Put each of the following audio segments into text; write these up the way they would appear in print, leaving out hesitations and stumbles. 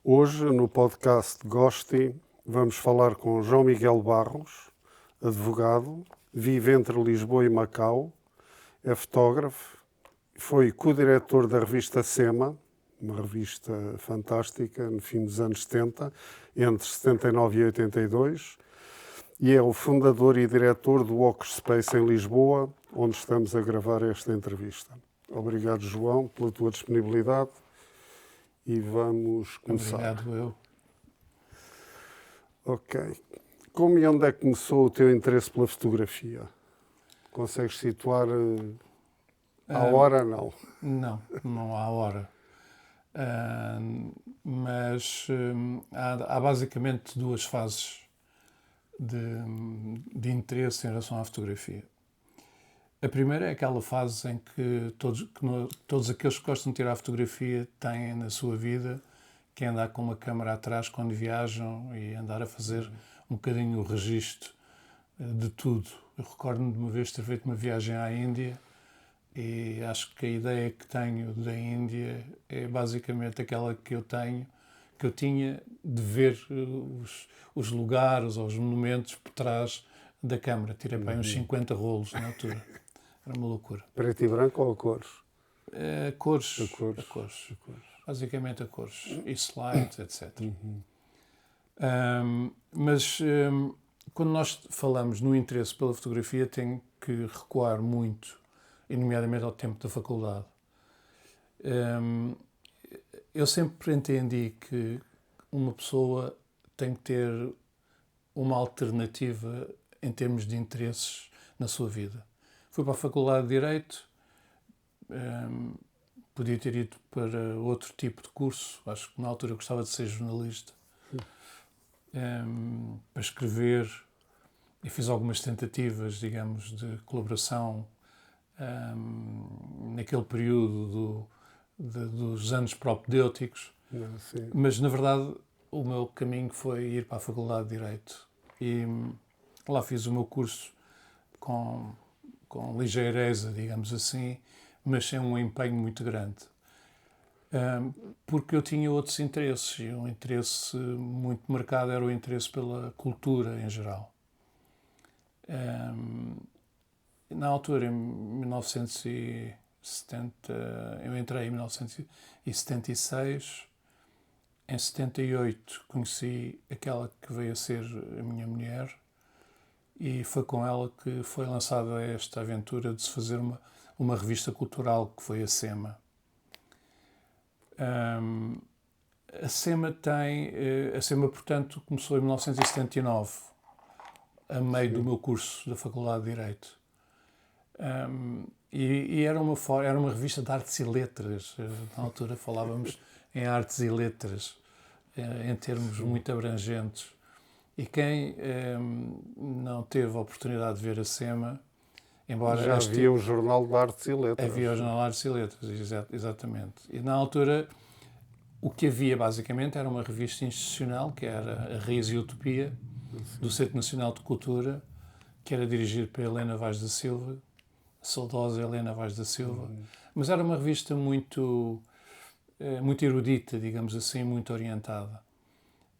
Hoje, no podcast Gosti, vamos falar com João Miguel Barros, advogado, vive entre Lisboa e Macau, é fotógrafo, foi co-diretor da revista SEMA, uma revista fantástica no fim dos anos 70, entre 79 e 82, e é o fundador e diretor do Walkerspace em Lisboa, onde estamos a gravar esta entrevista. Obrigado, João, pela tua disponibilidade e vamos começar. Obrigado, eu. Ok. Como e onde é que começou o teu interesse pela fotografia? Consegues situar a hora? Não. Não há hora. Mas há basicamente duas fases de interesse em relação à fotografia. A primeira é aquela fase em que todos aqueles que gostam de tirar fotografia têm na sua vida, que é andar com uma câmera atrás quando viajam e andar a fazer um bocadinho o registro de tudo. Eu recordo-me de uma vez ter feito uma viagem à Índia e acho que a ideia que tenho da Índia é basicamente aquela que eu tinha de ver os lugares ou os monumentos por trás da câmara. Tirei para aí uns 50 rolos na altura. Era uma loucura. Preto e branco ou a cores? A cores. A cores. A cores. Basicamente a cores. E slides, etc. Mas quando nós falamos no interesse pela fotografia, tem que recuar muito, e nomeadamente ao tempo da faculdade. Eu sempre entendi que uma pessoa tem que ter uma alternativa em termos de interesses na sua vida. Fui para a Faculdade de Direito, podia ter ido para outro tipo de curso, acho que na altura eu gostava de ser jornalista, para escrever, e fiz algumas tentativas, digamos, de colaboração naquele período dos anos propedêuticos, mas na verdade o meu caminho foi ir para a Faculdade de Direito e lá fiz o meu curso com ligeireza, digamos assim, mas sem um empenho muito grande. Porque eu tinha outros interesses, e um interesse muito marcado era o interesse pela cultura em geral. Na altura, em 1970, eu entrei em 1976, em 78 conheci aquela que veio a ser a minha mulher, e foi com ela que foi lançada esta aventura de se fazer uma revista cultural, que foi a SEMA. A SEMA, portanto, começou em 1979, a meio do meu curso da Faculdade de Direito. E era uma revista de artes e letras. Na altura falávamos em artes e letras, em termos muito abrangentes. E quem não teve a oportunidade de ver a SEMA, embora... Já havia o Jornal de Artes e Letras. Havia o Jornal de Artes e Letras, exatamente. E na altura o que havia basicamente era uma revista institucional, que era a Raiz e Utopia, do Centro Nacional de Cultura, que era dirigido por Helena Vaz da Silva, a saudosa Helena Vaz da Silva. Mas era uma revista muito erudita, digamos assim, muito orientada.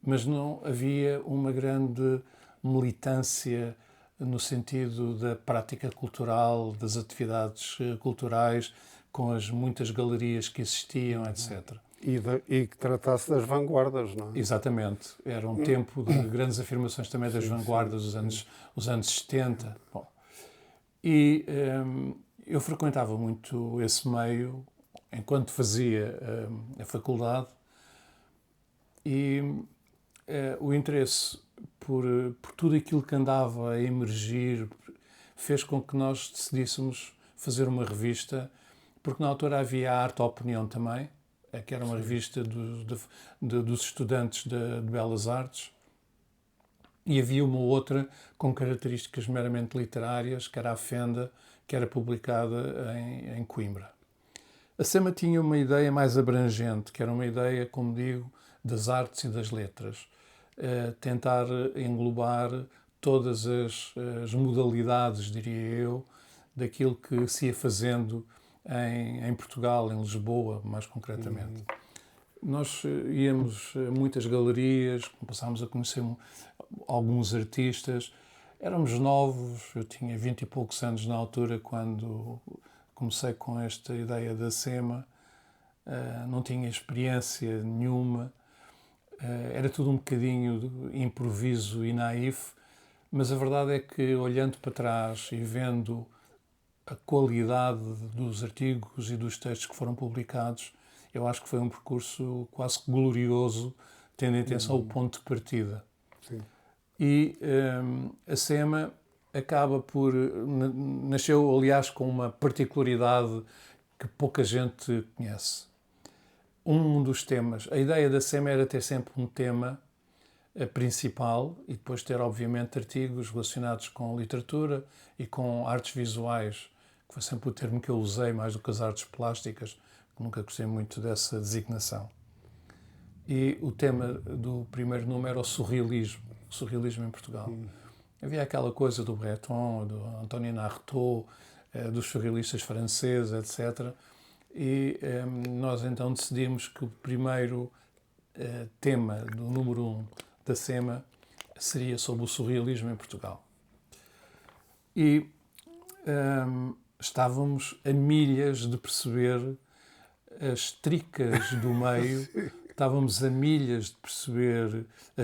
Mas não havia uma grande militância no sentido da prática cultural, das atividades culturais, com as muitas galerias que existiam, etc. E que tratasse das vanguardas, não é? Exatamente. Era um tempo de grandes afirmações também das vanguardas dos anos 70. Bom, e eu frequentava muito esse meio enquanto fazia a faculdade, e o interesse por tudo aquilo que andava a emergir fez com que nós decidíssemos fazer uma revista, porque na altura havia a Arte à Opinião também, que era uma revista dos estudantes de Belas Artes, e havia uma outra com características meramente literárias, que era a Fenda, que era publicada em Coimbra. A SEMA tinha uma ideia mais abrangente, que era uma ideia, como digo, das artes e das letras. Tentar englobar todas as modalidades, diria eu, daquilo que se ia fazendo em Portugal, em Lisboa, mais concretamente. nós íamos a muitas galerias, passámos a conhecer alguns artistas. Éramos novos, eu tinha 20 e poucos anos na altura quando comecei com esta ideia da SEMA. Não tinha experiência nenhuma. Era tudo um bocadinho de improviso e naif, mas a verdade é que, olhando para trás e vendo a qualidade dos artigos e dos textos que foram publicados, eu acho que foi um percurso quase glorioso, tendo em atenção o ponto de partida. Sim. E a SEMA nasceu, aliás, com uma particularidade que pouca gente conhece. Um dos temas, a ideia da SEMA era ter sempre um tema principal e depois ter, obviamente, artigos relacionados com literatura e com artes visuais, que foi sempre o termo que eu usei, mais do que as artes plásticas, que nunca gostei muito dessa designação. E o tema do primeiro número era o surrealismo em Portugal. Havia aquela coisa do Breton, do Antonin Artaud, dos surrealistas franceses, etc. E nós então decidimos que o primeiro tema do número 1 da SEMA seria sobre o surrealismo em Portugal. E estávamos a milhas de perceber as tricas do meio, estávamos a milhas de perceber a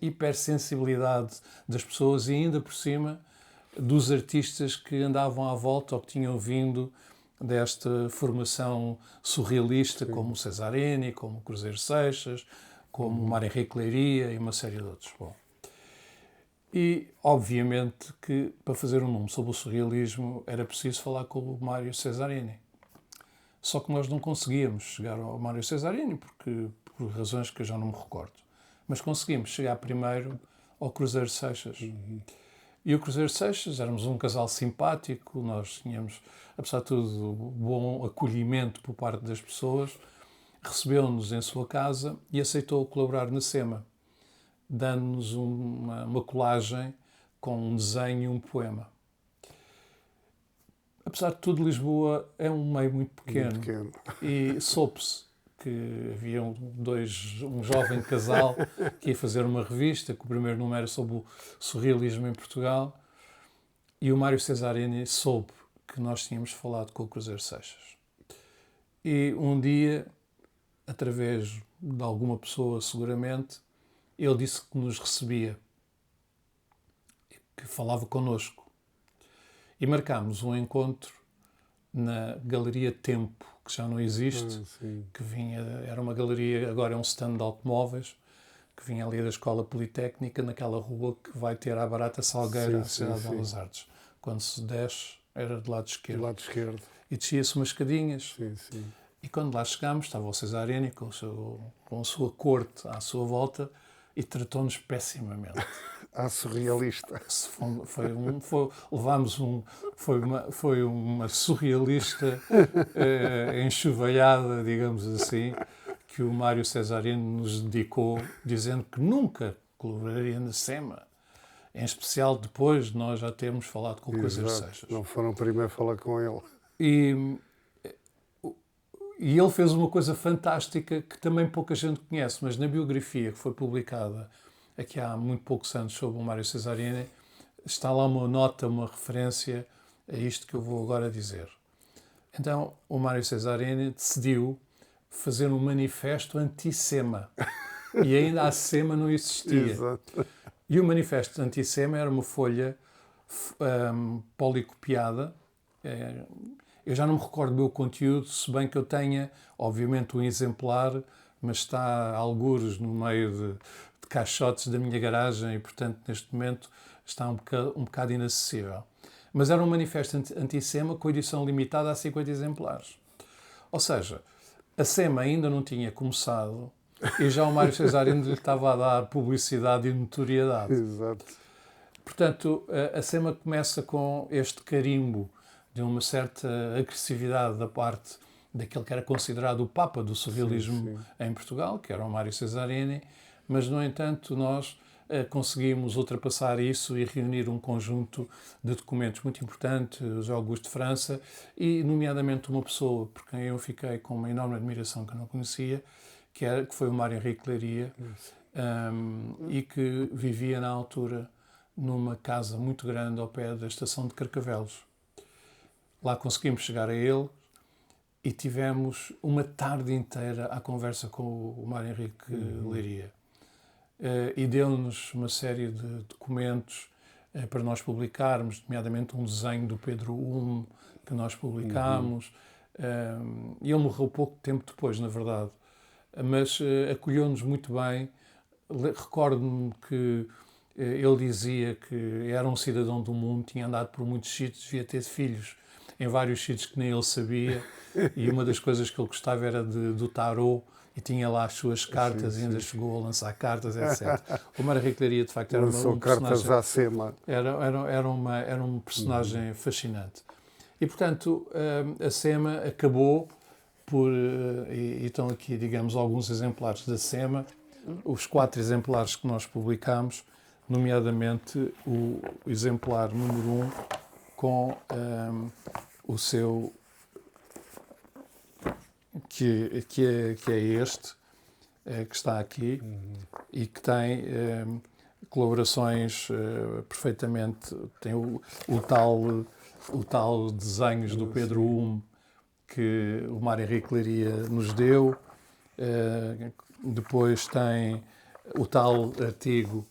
hipersensibilidade das pessoas e ainda por cima dos artistas que andavam à volta ou que tinham vindo desta formação surrealista, como o Cesarini, como o Cruzeiro Seixas, como o Mário Henrique Leiria e uma série de outros. Bom, e, obviamente, que para fazer um número sobre o surrealismo era preciso falar com o Mário Cesarini. Só que nós não conseguíamos chegar ao Mário Cesarini por razões que eu já não me recordo. Mas conseguimos chegar primeiro ao Cruzeiro Seixas. E o Cruzeiro Seixas, éramos um casal simpático, nós tínhamos, apesar de tudo, bom acolhimento por parte das pessoas, recebeu-nos em sua casa e aceitou colaborar na SEMA, dando-nos uma colagem com um desenho e um poema. Apesar de tudo, Lisboa é um meio muito pequeno. E soube-se que havia um jovem casal que ia fazer uma revista, que o primeiro número era sobre o surrealismo em Portugal, e o Mário Cesarini soube que nós tínhamos falado com o Cruzeiro Seixas. E um dia, através de alguma pessoa seguramente, ele disse que nos recebia, que falava connosco. E marcámos um encontro na Galeria Tempo, que já não existe, que era uma galeria, agora é um stand de automóveis, que vinha ali da Escola Politécnica, naquela rua que vai ter à Barata Salgueira, a Cidade de Belas Artes. Quando se desce, era do lado esquerdo. Do lado esquerdo. E descia-se umas escadinhas. Sim. E quando lá chegámos, estava o Cesarini com a sua corte à sua volta e tratou-nos pessimamente. Surrealista. Foi uma surrealista enxovalhada, digamos assim, que o Mário Cesarini nos dedicou, dizendo que nunca colaboraria na SEMA. Em especial depois de nós já termos falado com o Cruzeiro Seixas. Não foram primeiro falar com ele. E ele fez uma coisa fantástica que também pouca gente conhece, mas na biografia que foi publicada aqui há muito poucos anos sobre o Mário Cesarini, está lá uma nota, uma referência a isto que eu vou agora dizer. Então, o Mário Cesarini decidiu fazer um manifesto anti-SEMA. E ainda a SEMA não existia. Exato. E o manifesto anti-SEMA era uma folha policopiada. Eu já não me recordo do meu conteúdo, se bem que eu tenha, obviamente, um exemplar, mas está a algures no meio de caixotes da minha garagem e, portanto, neste momento está um bocado inacessível. Mas era um manifesto anti-SEMA com edição limitada a 50 exemplares. Ou seja, a SEMA ainda não tinha começado e já o Mário Cesarini lhe estava a dar publicidade e notoriedade. Exato. Portanto, a SEMA começa com este carimbo de uma certa agressividade da parte daquele que era considerado o Papa do surrealismo em Portugal, que era o Mário Cesarini, mas, no entanto, nós conseguimos ultrapassar isso e reunir um conjunto de documentos muito importantes, os Auguste de França, e nomeadamente uma pessoa por quem eu fiquei com uma enorme admiração que eu não conhecia, que foi o Mário Henrique Leiria, e que vivia na altura numa casa muito grande ao pé da estação de Carcavelos. Lá conseguimos chegar a ele e tivemos uma tarde inteira à conversa com o Mário Henrique Leiria. E deu-nos uma série de documentos para nós publicarmos, nomeadamente um desenho do Pedro I que nós publicámos. E ele morreu pouco tempo depois, na verdade. Mas acolheu-nos muito bem. Recordo-me que ele dizia que era um cidadão do mundo, tinha andado por muitos sítios, devia ter filhos em vários sítios que nem ele sabia. E uma das coisas que ele gostava era do tarot, e tinha lá as suas cartas, e ainda chegou a lançar cartas, etc. O Mário Henrique Leiria, de facto, era um cartas à SEMA. Era um personagem fascinante. E, portanto, a SEMA acabou por... E estão aqui, digamos, alguns exemplares da SEMA, os 4 exemplares que nós publicámos, nomeadamente o exemplar número 1 com o seu... que é este, que está aqui, e que tem colaborações perfeitamente... Tem o tal desenhos do Pedro I que o Mário Henrique Leiria nos deu. Depois tem o tal artigo,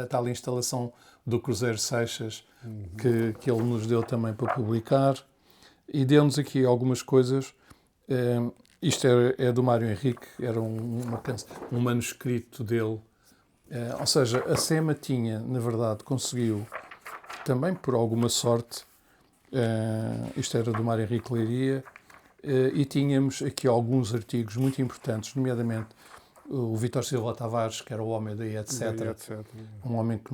a tal instalação do Cruzeiro Seixas que ele nos deu também para publicar. E deu-nos aqui algumas coisas. Isto é do Mário Henrique, era um manuscrito dele. Ou seja, a SEMA tinha, na verdade, conseguiu, também por alguma sorte, isto era do Mário Henrique Leiria, e tínhamos aqui alguns artigos muito importantes, nomeadamente o Vítor Silva Tavares, que era o homem daí, etc. Um homem que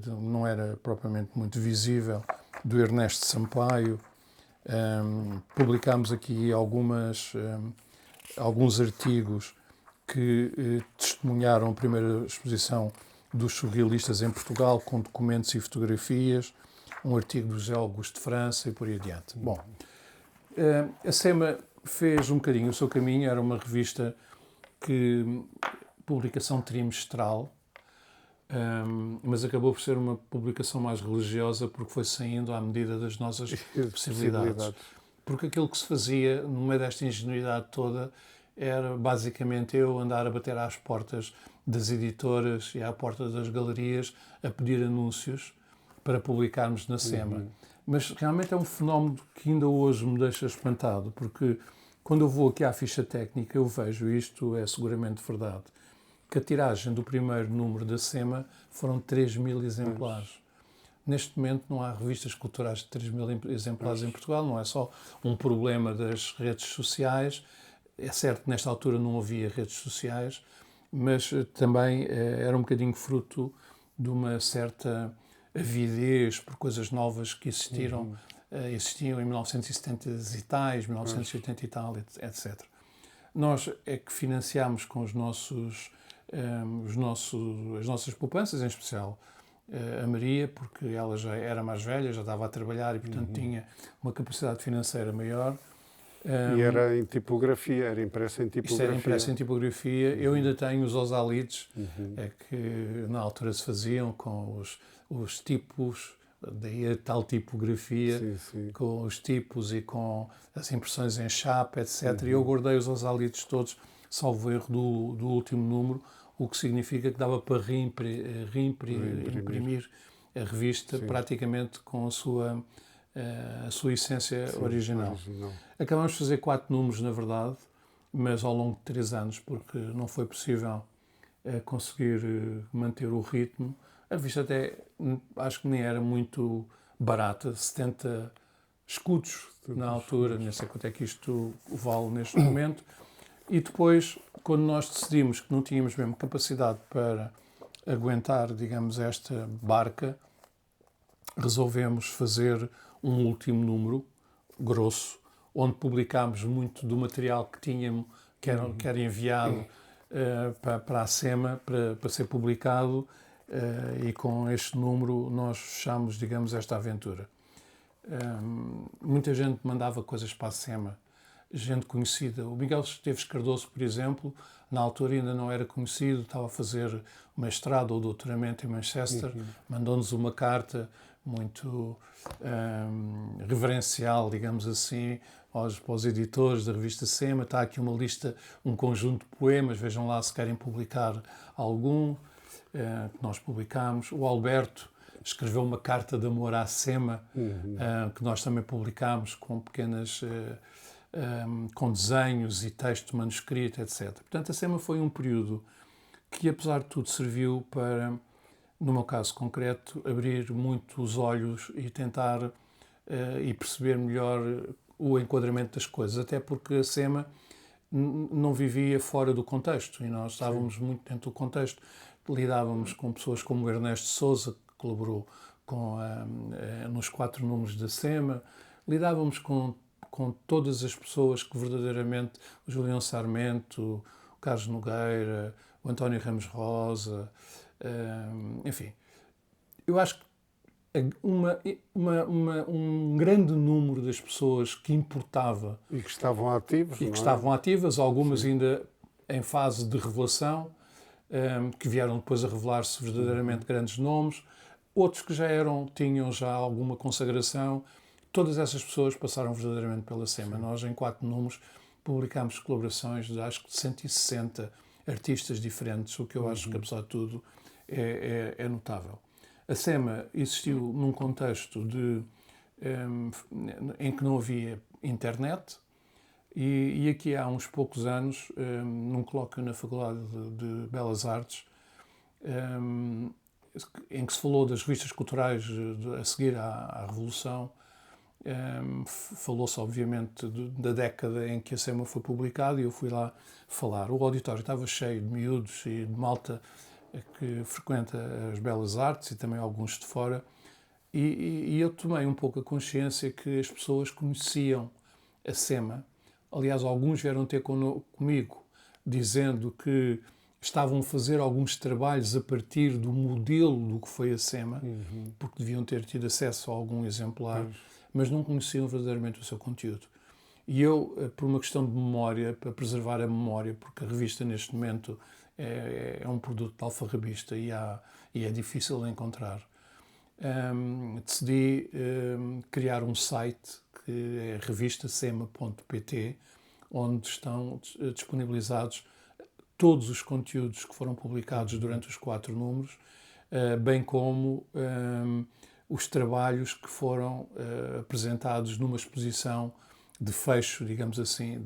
não era propriamente muito visível, do Ernesto Sampaio. Publicámos aqui alguns artigos que testemunharam a primeira exposição dos surrealistas em Portugal, com documentos e fotografias, um artigo do José Auguste de França e por aí adiante. Bom, a SEMA fez um bocadinho o seu caminho, era uma revista publicação trimestral, mas acabou por ser uma publicação mais religiosa porque foi saindo à medida das nossas possibilidades. Porque aquilo que se fazia, no meio desta ingenuidade toda, era basicamente eu andar a bater às portas das editoras e à porta das galerias a pedir anúncios para publicarmos na SEMA. Mas realmente é um fenómeno que ainda hoje me deixa espantado, porque quando eu vou aqui à ficha técnica eu vejo, isto é seguramente verdade, que a tiragem do primeiro número da SEMA foram 3.000 exemplares. Neste momento não há revistas culturais de 3.000 exemplares em Portugal, não é só um problema das redes sociais. É certo que nesta altura não havia redes sociais, mas também era um bocadinho fruto de uma certa avidez por coisas novas que existiam em 1970 e tais, 1980 e tal, etc. Nós é que financiámos com as nossas poupanças, em especial a Maria, porque ela já era mais velha, já estava a trabalhar e, portanto, tinha uma capacidade financeira maior. E era em tipografia, era impresso em tipografia. Isto era impresso em tipografia. Eu ainda tenho os osalites que na altura se faziam com os tipos, daí a tal tipografia, com os tipos e com as impressões em chapa, etc. E eu guardei os osalites todos, salvo erro do último número, o que significa que dava para reimprimir a revista praticamente com a sua essência original. Acabámos de fazer 4 números, na verdade, mas ao longo de 3 anos, porque não foi possível conseguir manter o ritmo. A revista até, acho que nem era muito barata, 70 escudos na altura, nem sei quanto é que isto vale neste momento. E depois, quando nós decidimos que não tínhamos mesmo capacidade para aguentar, digamos, esta barca, resolvemos fazer um último número, grosso, onde publicámos muito do material que tínhamos, que era enviado para a SEMA, para ser publicado, e com este número nós fechamos, digamos, esta aventura. Muita gente mandava coisas para a SEMA, gente conhecida. O Miguel Esteves Cardoso, por exemplo, na altura ainda não era conhecido, estava a fazer mestrado ou doutoramento em Manchester, mandou-nos uma carta muito reverencial, digamos assim, para os editores da revista SEMA. Está aqui uma lista, um conjunto de poemas, vejam lá se querem publicar algum, que nós publicámos. O Alberto escreveu uma carta de amor à SEMA, que nós também publicámos com pequenas... com desenhos e texto manuscrito, etc. Portanto, a SEMA foi um período que, apesar de tudo, serviu para, no meu caso concreto, abrir muito os olhos e tentar e perceber melhor o enquadramento das coisas, até porque a SEMA não vivia fora do contexto e nós estávamos muito dentro do contexto. Lidávamos com pessoas como o Ernesto Sousa, que colaborou nos 4 números da SEMA, lidávamos com todas as pessoas que verdadeiramente, o Julião Sarmento, o Carlos Nogueira, o António Ramos Rosa, enfim. Eu acho que um grande número das pessoas que importava... E que estavam ativas. E que estavam ativas, algumas ainda em fase de revelação, que vieram depois a revelar-se verdadeiramente grandes nomes, outros que tinham já alguma consagração. Todas essas pessoas passaram verdadeiramente pela SEMA. Nós, em 4 números, publicámos colaborações de, acho que, de 160 artistas diferentes, o que eu acho que, apesar de tudo, é notável. A SEMA existiu num contexto em que não havia internet e aqui há uns poucos anos, num colóquio na Faculdade de Belas Artes, em que se falou das revistas culturais a seguir à Revolução, falou-se obviamente da década em que a SEMA foi publicada e eu fui lá falar. O auditório estava cheio de miúdos e de malta que frequenta as Belas Artes e também alguns de fora, e eu tomei um pouco a consciência que as pessoas conheciam a SEMA. Aliás, alguns vieram ter comigo dizendo que estavam a fazer alguns trabalhos a partir do modelo do que foi a SEMA, porque deviam ter tido acesso a algum exemplar, mas não conheciam verdadeiramente o seu conteúdo. E eu, por uma questão de memória, para preservar a memória, porque a revista neste momento é um produto de alfarrabista e é difícil de encontrar, decidi criar um site que é revistasema.pt, onde estão disponibilizados todos os conteúdos que foram publicados durante os 4 números, bem como os trabalhos que foram apresentados numa exposição de fecho, digamos assim,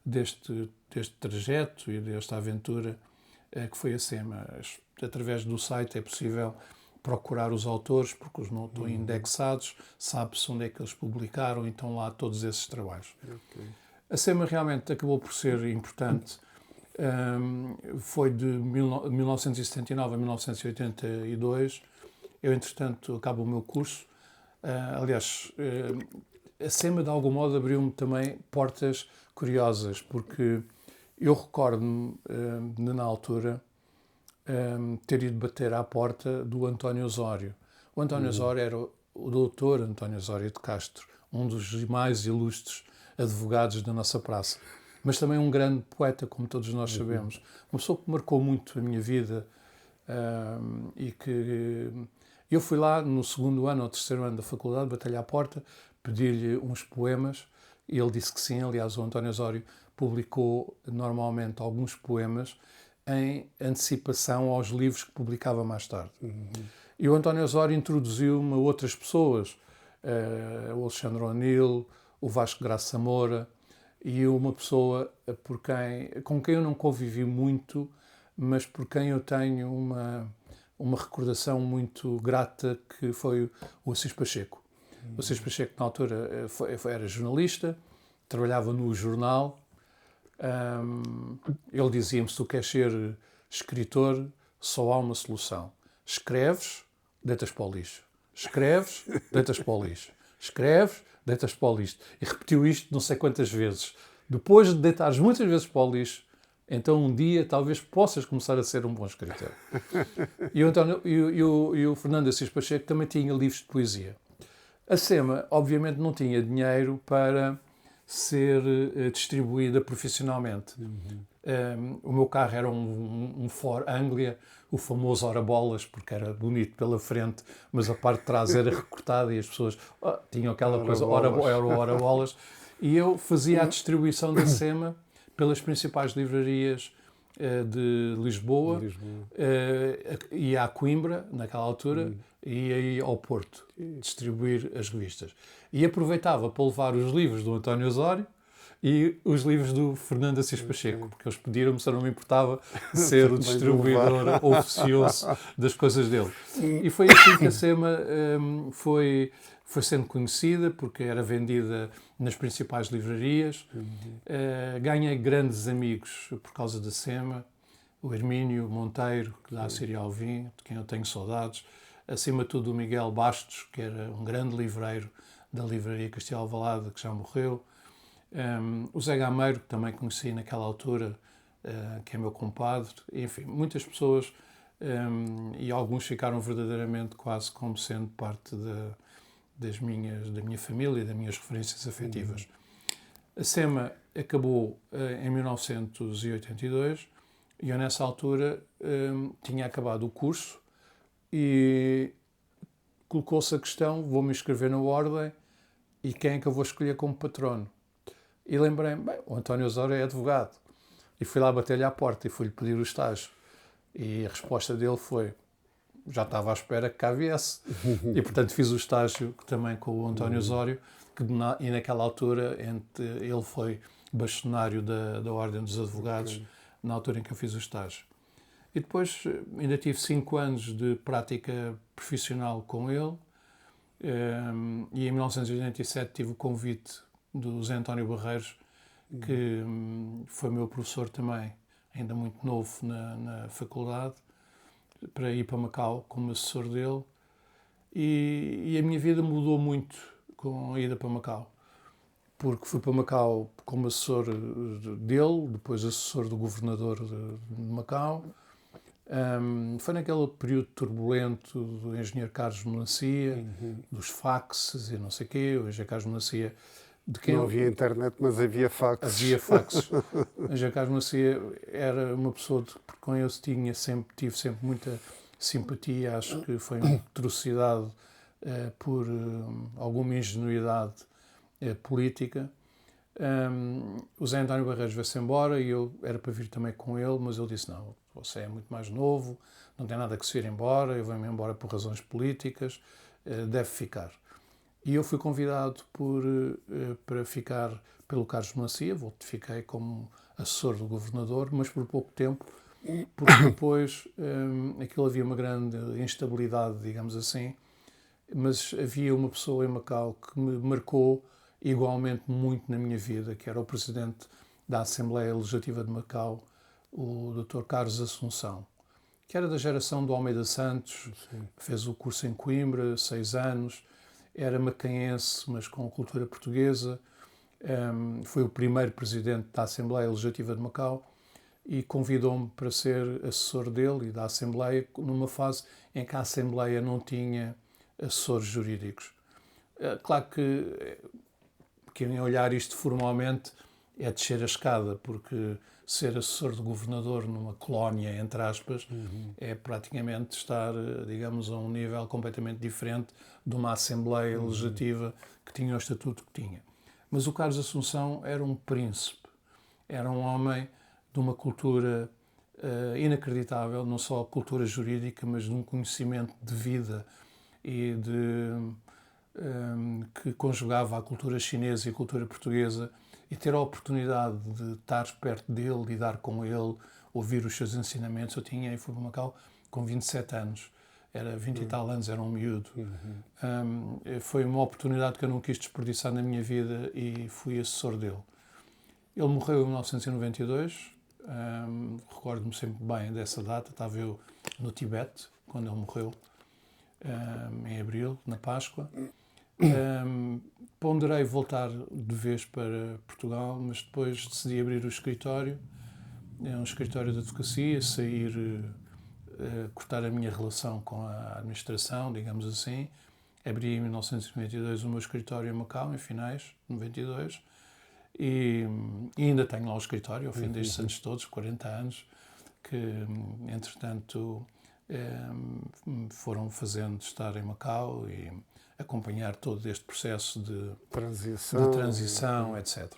deste trajeto e desta aventura que foi a SEMA. Através do site é possível procurar os autores, porque os não estão indexados, sabe-se onde é que eles publicaram, e estão lá todos esses trabalhos. Okay. A SEMA realmente acabou por ser importante. Foi de 1979 a 1982. Eu, entretanto, acabo o meu curso. Aliás, a SEMA, de algum modo, abriu-me também portas curiosas, porque eu recordo-me, na altura, ter ido bater à porta do António Osório. O António Osório era o doutor António Osório de Castro, um dos mais ilustres advogados da nossa praça, mas também um grande poeta, como todos nós sabemos. Uma pessoa que marcou muito a minha vida, e que eu fui lá no 2º ano ou 3º ano da faculdade, bater-lhe à porta, pedir-lhe uns poemas, e ele disse que sim. Aliás, o António Osório publicou normalmente alguns poemas em antecipação aos livros que publicava mais tarde. E o António Osório introduziu-me a outras pessoas, o Alexandre O'Neill, o Vasco Graça Moura, e uma pessoa com quem eu não convivi muito, mas por quem eu tenho uma recordação muito grata, que foi o Assis Pacheco. O Assis Pacheco, na altura, era jornalista, trabalhava no jornal. Ele dizia-me: se tu queres ser escritor, só há uma solução. Escreves, deitas para o lixo. Escreves, deitas para o lixo. Escreves, deitas para o lixo. E repetiu isto não sei quantas vezes. Depois de deitares muitas vezes para o lixo, então um dia talvez possas começar a ser um bom escritor. E o Fernando Assis Pacheco também tinha livros de poesia. A SEMA, obviamente, não tinha dinheiro para ser distribuída profissionalmente. O meu carro era um Ford Anglia, o famoso ora-bolas, porque era bonito pela frente, mas a parte de trás era recortada e as pessoas tinham aquela coisa, ora-bolas. E eu fazia a distribuição da SEMA pelas principais livrarias de Lisboa, ia à Coimbra, naquela altura, e ia ao Porto distribuir as revistas. E aproveitava para levar os livros do António Osório e os livros do Fernando Assis Pacheco, porque eles pediram-me se eu não me importava ser o distribuidor oficioso das coisas dele. E foi assim que a SEMA foi sendo conhecida, porque era vendida nas principais livrarias. Ganhei grandes amigos por causa da SEMA. O Hermínio Monteiro, que dá a Síria Alvim, de quem eu tenho saudades. Acima de tudo o Miguel Bastos, que era um grande livreiro da livraria Castelo Alvalade, que já morreu. O Zé Gameiro, que também conheci naquela altura, que é meu compadre. Enfim, muitas pessoas, e alguns ficaram verdadeiramente quase como sendo parte da minha família, das minhas referências afetivas. A SEMA acabou em 1982 e eu, nessa altura, tinha acabado o curso e colocou-se a questão: vou-me inscrever na Ordem e quem é que eu vou escolher como patrono? E lembrei-me, o António Osório é advogado. E fui lá bater-lhe à porta e fui-lhe pedir o estágio. E a resposta dele foi: já estava à espera que cá viesse. E, portanto, fiz o estágio também com o António Osório, e naquela altura ele foi bastonário da Ordem dos Advogados, na altura em que eu fiz o estágio. E depois ainda tive 5 anos de prática profissional com ele, e em 1987 tive o convite do Zé António Barreiros, que foi meu professor também, ainda muito novo na faculdade, para ir para Macau como assessor dele. E a minha vida mudou muito com a ida para Macau, porque fui para Macau como assessor dele, depois assessor do governador de Macau. Foi naquele período turbulento do engenheiro Carlos Melancia, dos faxes e não sei o quê. O engenheiro Carlos Melancia, de quem não havia internet, mas havia faxes. Havia faxes. O engenheiro Carlos Melancia era uma pessoa por quem eu tive sempre muita simpatia. Acho que foi uma atrocidade por alguma ingenuidade política. O Zé António Barreiros veio-se embora e eu era para vir também com ele, mas ele disse: não, você é muito mais novo, não tem nada que se ir embora, eu venho-me embora por razões políticas, deve ficar. E eu fui convidado para ficar pelo Carlos Melancia, fiquei como assessor do governador, mas por pouco tempo, porque depois aquilo havia uma grande instabilidade, digamos assim, mas havia uma pessoa em Macau que me marcou igualmente muito na minha vida, que era o presidente da Assembleia Legislativa de Macau, o Dr. Carlos Assunção, que era da geração do Almeida Santos. Sim. Fez o curso em Coimbra, 6 anos, era macaense, mas com cultura portuguesa. Foi o primeiro presidente da Assembleia Legislativa de Macau e convidou-me para ser assessor dele e da Assembleia numa fase em que a Assembleia não tinha assessores jurídicos. Claro que quem olhar isto formalmente é descer a escada, porque ser assessor de governador numa colónia, entre aspas, é praticamente estar, digamos, a um nível completamente diferente de uma Assembleia Legislativa que tinha o estatuto que tinha. Mas o Carlos Assunção era um príncipe, era um homem de uma cultura inacreditável, não só a cultura jurídica, mas de um conhecimento de vida e que conjugava a cultura chinesa e a cultura portuguesa, e ter a oportunidade de estar perto dele, lidar com ele, ouvir os seus ensinamentos. Eu fui para Macau com 27 anos, era 20 e tal anos, era um miúdo. Foi uma oportunidade que eu não quis desperdiçar na minha vida e fui assessor dele. Ele morreu em 1992, recordo-me sempre bem dessa data, estava eu no Tibete, quando ele morreu, em abril, na Páscoa. Ponderei voltar de vez para Portugal, mas depois decidi abrir o escritório um escritório de advocacia, sair, cortar a minha relação com a administração, digamos assim. Abri em 1992 o meu escritório em Macau, em finais de 92, e ainda tenho lá o escritório, ao fim destes anos todos, 40 anos, que, entretanto, foram fazendo estar em Macau e acompanhar todo este processo de transição, etc.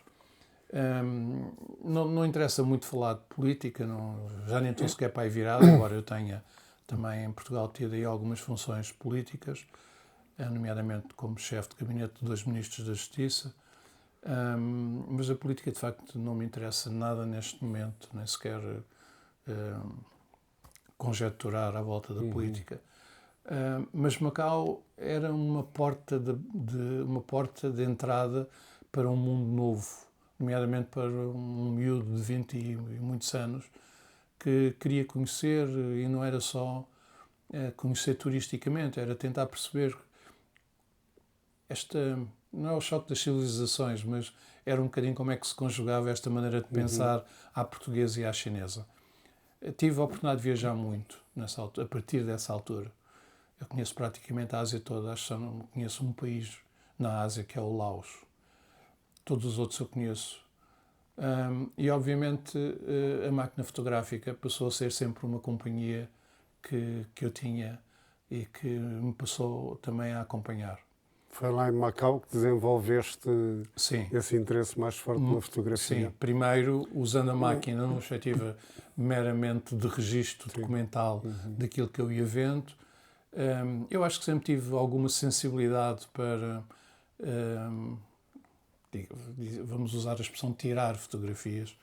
Não interessa muito falar de política, já nem estou sequer para aí virado, embora eu tenha também em Portugal tido aí algumas funções políticas, nomeadamente como chefe de gabinete de 2 ministros da Justiça, mas a política de facto não me interessa nada neste momento, nem sequer conjecturar à volta da política. Mas Macau era uma porta de entrada para um mundo novo, nomeadamente para um miúdo de 20 e muitos anos que queria conhecer, e não era só conhecer turisticamente, era tentar perceber não é o choque das civilizações, mas era um bocadinho como é que se conjugava esta maneira de pensar à portuguesa e à chinesa. Tive a oportunidade de viajar muito a partir dessa altura. Eu conheço praticamente a Ásia toda, acho que só não conheço um país na Ásia, que é o Laos. Todos os outros eu conheço. E, obviamente, a máquina fotográfica passou a ser sempre uma companhia que eu tinha e que me passou também a acompanhar. Foi lá em Macau que desenvolveste esse interesse mais forte pela fotografia? Sim, primeiro usando a máquina numa perspectiva meramente de registro documental daquilo que eu ia vendo. Eu acho que sempre tive alguma sensibilidade para, vamos usar a expressão tirar fotografias,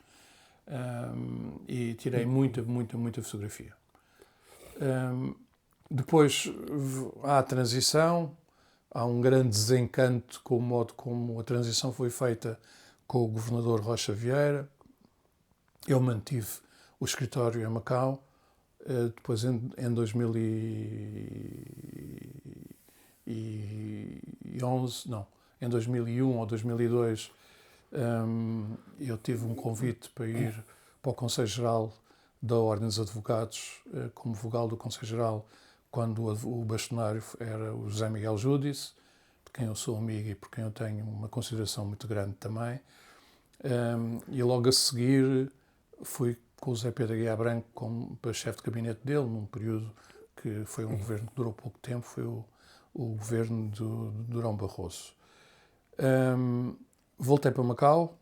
e tirei muita fotografia. Depois há a transição, há um grande desencanto com o modo como a transição foi feita com o governador Rocha Vieira. Eu mantive o escritório em Macau. Depois, em 2011, não, em 2001 ou 2002, eu tive um convite para ir para o Conselho Geral da Ordem dos Advogados, como vogal do Conselho Geral, quando o bastonário era o José Miguel Júdice, de quem eu sou amigo e por quem eu tenho uma consideração muito grande também. E logo a seguir fui com o Zé Pedro Aguiar Branco para chefe de gabinete dele, num período que foi um governo que durou pouco tempo, foi o governo do Durão Barroso. Voltei para Macau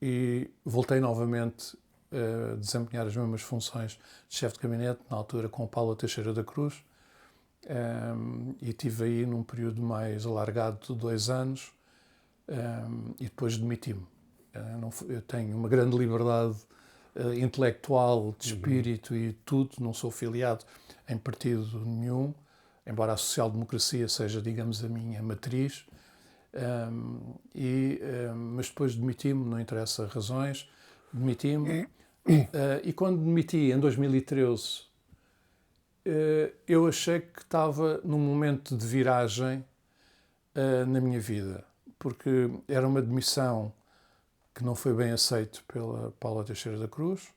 e voltei novamente a desempenhar as mesmas funções de chefe de gabinete, na altura com o Paulo Teixeira da Cruz, e estive aí num período mais alargado de 2 anos, e depois demiti-me. Eu tenho uma grande liberdade intelectual, de espírito e tudo, não sou filiado em partido nenhum, embora a social-democracia seja, digamos, a minha matriz, mas depois demiti-me, não interessa razões, demiti-me, e quando demiti em 2013, eu achei que estava num momento de viragem na minha vida, porque era uma demissão que não foi bem aceito pela Paula Teixeira da Cruz.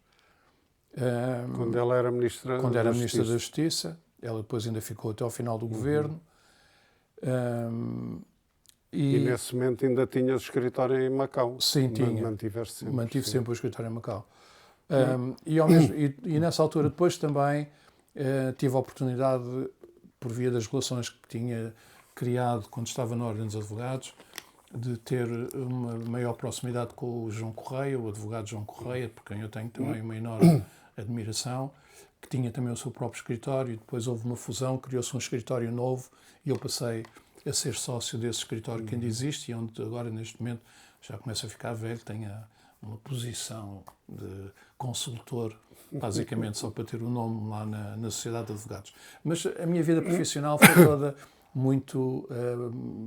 Quando ela era ministra da Justiça. Ela depois ainda ficou até ao final do governo. E nesse momento ainda tinhas escritório em Macau? Sim, tinha. Mantive sempre o escritório em Macau. E nessa altura depois também tive a oportunidade, por via das relações que tinha criado quando estava na Ordem dos Advogados, de ter uma maior proximidade com o João Correia, o advogado João Correia, por quem eu tenho também uma enorme admiração, que tinha também o seu próprio escritório. Depois houve uma fusão, criou-se um escritório novo e eu passei a ser sócio desse escritório que ainda existe e onde agora, neste momento, já começa a ficar velho, tenho uma posição de consultor, basicamente só para ter o nome lá na Sociedade de Advogados. Mas a minha vida profissional foi toda muito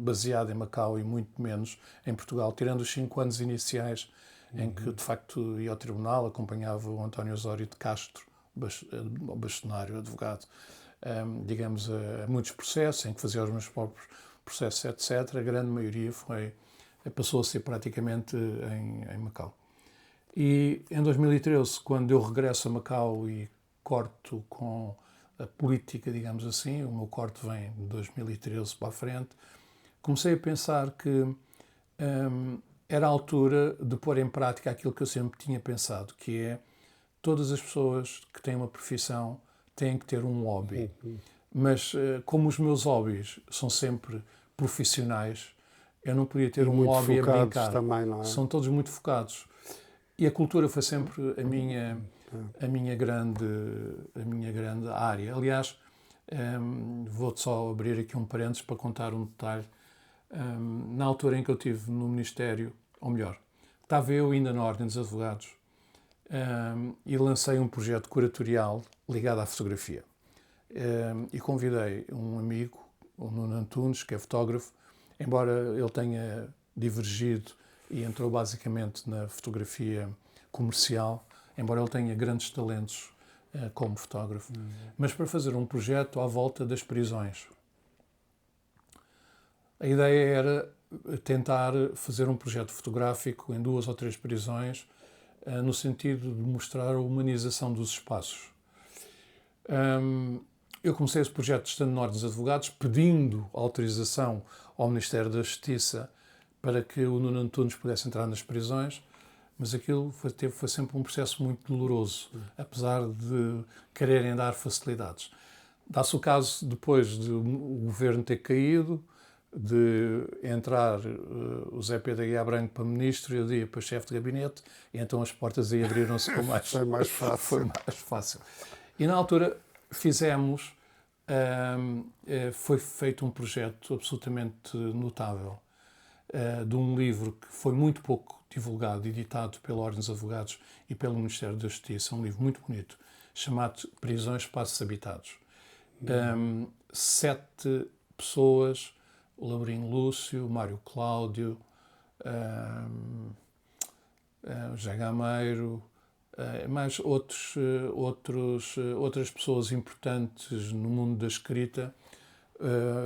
baseada em Macau e muito menos em Portugal, tirando os 5 anos iniciais em que, de facto, ia ao tribunal, acompanhava o António Osório de Castro, bastonário, advogado, digamos, a muitos processos, em que fazia os meus próprios processos, etc. A grande maioria passou a ser praticamente em Macau. E em 2013, quando eu regresso a Macau e corto com a política, digamos assim, o meu corte vem de 2013 para a frente, comecei a pensar que era a altura de pôr em prática aquilo que eu sempre tinha pensado, que é todas as pessoas que têm uma profissão têm que ter um hobby. Mas como os meus hobbies são sempre profissionais, eu não podia ter E um muito hobby a focados brincar. também, não é? São todos muito focados. E a cultura foi sempre a minha grande área. Aliás, vou só abrir aqui um parênteses para contar um detalhe. Na altura em que eu estive no Ministério, ou melhor, estava eu ainda na Ordem dos Advogados, e lancei um projeto curatorial ligado à fotografia. E convidei um amigo, o Nuno Antunes, que é fotógrafo, embora ele tenha divergido e entrou basicamente na fotografia comercial, embora ele tenha grandes talentos como fotógrafo, mas para fazer um projeto à volta das prisões. A ideia era tentar fazer um projeto fotográfico em 2 ou 3 prisões, no sentido de mostrar a humanização dos espaços. Eu comecei esse projeto estando na Ordem dos Advogados, pedindo autorização ao Ministério da Justiça para que o Nuno Antunes pudesse entrar nas prisões, mas aquilo foi sempre um processo muito doloroso, apesar de quererem dar facilidades. Dá-se o caso, depois de o governo ter caído, de entrar o Zé Pedro Aguiar Branco para ministro e eu ia para chefe de gabinete, e então as portas aí abriram-se com mais... Foi mais fácil. Foi mais fácil. E na altura fizemos, foi feito um projeto absolutamente notável, de um livro que foi muito pouco divulgado, editado pela Ordem dos Advogados e pelo Ministério da Justiça, um livro muito bonito, chamado Prisões, Espaços Habitados. 7 pessoas, o Laurindo Lúcio, o Mário Cláudio, o José Gameiro, mais outras pessoas importantes no mundo da escrita,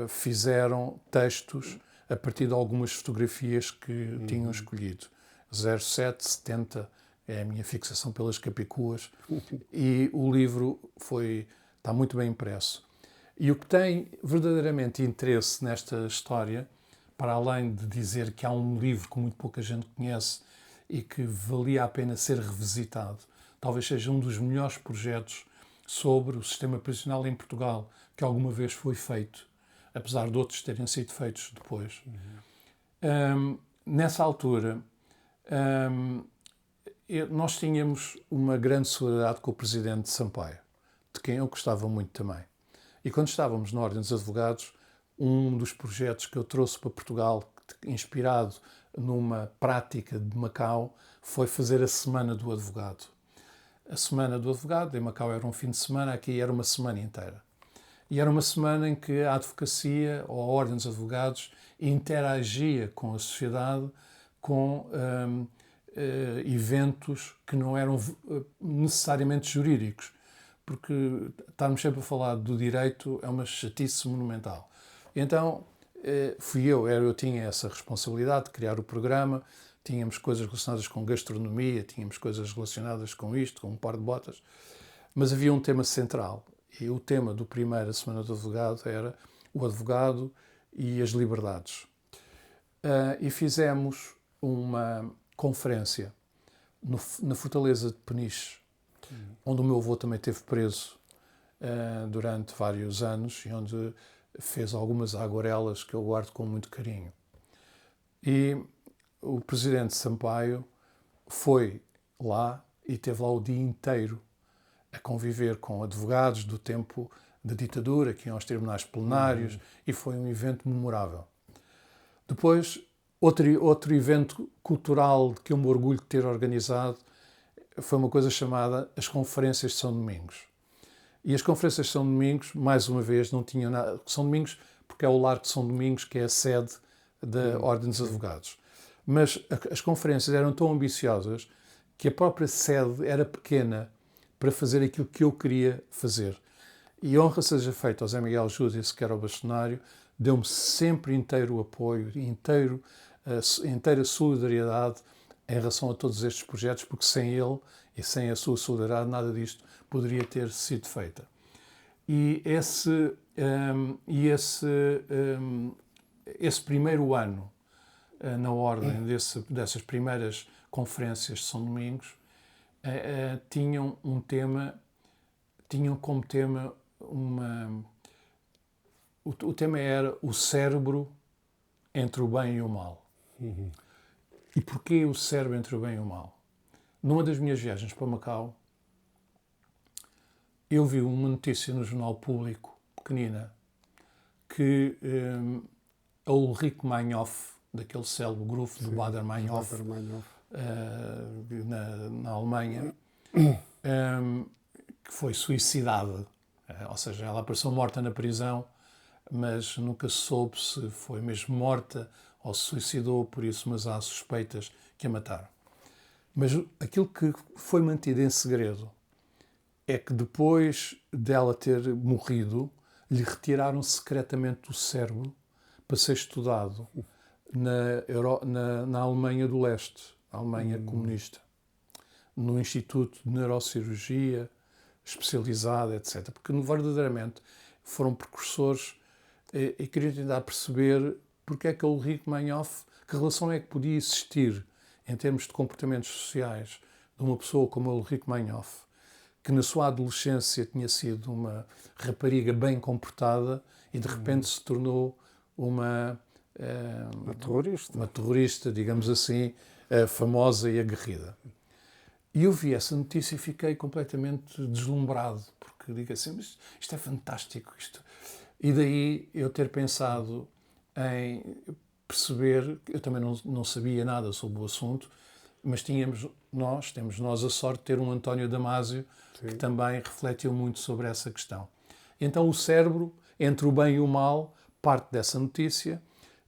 fizeram textos a partir de algumas fotografias que tinham escolhido. 0770 é a minha fixação pelas capicuas e o livro está muito bem impresso. E o que tem verdadeiramente interesse nesta história, para além de dizer que há um livro que muito pouca gente conhece e que valia a pena ser revisitado, talvez seja um dos melhores projetos sobre o sistema prisional em Portugal que alguma vez foi feito, apesar de outros terem sido feitos depois. Nessa altura, nós tínhamos uma grande solidariedade com o presidente Sampaio, de quem eu gostava muito também. E quando estávamos na Ordem dos Advogados, um dos projetos que eu trouxe para Portugal, inspirado numa prática de Macau, foi fazer a Semana do Advogado. A Semana do Advogado, em Macau era um fim de semana, aqui era uma semana inteira. E era uma semana em que a advocacia, ou a Ordem dos Advogados, interagia com a sociedade, com eventos que não eram necessariamente jurídicos, porque estarmos sempre a falar do direito é uma chatice monumental. Então, eu tinha essa responsabilidade de criar o programa, tínhamos coisas relacionadas com gastronomia, tínhamos coisas relacionadas com isto, com um par de botas, mas havia um tema central, e o tema do primeiro Semana do Advogado era o advogado e as liberdades. E fizemos uma conferência na Fortaleza de Peniche, onde o meu avô também esteve preso durante vários anos e onde fez algumas aguarelas que eu guardo com muito carinho. E o presidente Sampaio foi lá e esteve lá o dia inteiro a conviver com advogados do tempo da ditadura, que iam aos tribunais plenários, e foi um evento memorável. Depois, outro evento cultural de que eu me orgulho de ter organizado foi uma coisa chamada as Conferências de São Domingos. E as Conferências de São Domingos, mais uma vez, não tinham nada... São Domingos, porque é o Largo de São Domingos, que é a sede da Ordem dos Advogados. Mas as conferências eram tão ambiciosas que a própria sede era pequena para fazer aquilo que eu queria fazer. E honra seja feita ao Zé Miguel Júdice, que era o bastonário, deu-me sempre inteiro apoio, inteira solidariedade em relação a todos estes projetos, porque sem ele e sem a sua solidariedade nada disto poderia ter sido feito. E esse primeiro ano, na ordem dessas primeiras conferências de São Domingos, tinham como tema o tema era o cérebro entre o bem e o mal. Uhum. E porquê o cérebro entre o bem e o mal? Numa das minhas viagens para Macau, eu vi uma notícia no Jornal Público, pequenina, que a Ulrike Meinhof, daquele célebre grupo do Baader-Meinhof, na Alemanha, que foi suicidada. Ou seja, ela apareceu morta na prisão, mas nunca se soube se foi mesmo morta ou se suicidou por isso, mas há suspeitas que a mataram. Mas aquilo que foi mantido em segredo é que depois dela ter morrido, lhe retiraram secretamente o cérebro para ser estudado na Alemanha do Leste, a Alemanha comunista, no Instituto de Neurocirurgia especializada, etc. Porque verdadeiramente foram precursores e queriam tentar perceber porque é que a Ulrike Meinhof, que relação é que podia existir em termos de comportamentos sociais de uma pessoa como a Ulrike Meinhof, que na sua adolescência tinha sido uma rapariga bem comportada e de repente se tornou uma terrorista, digamos assim, famosa e aguerrida. E eu vi essa notícia e fiquei completamente deslumbrado, porque digo assim, mas isto é fantástico. E daí eu ter pensado em perceber, eu também não sabia nada sobre o assunto, mas temos nós a sorte de ter um António Damasio que também refletiu muito sobre essa questão. Então o cérebro, entre o bem e o mal, parte dessa notícia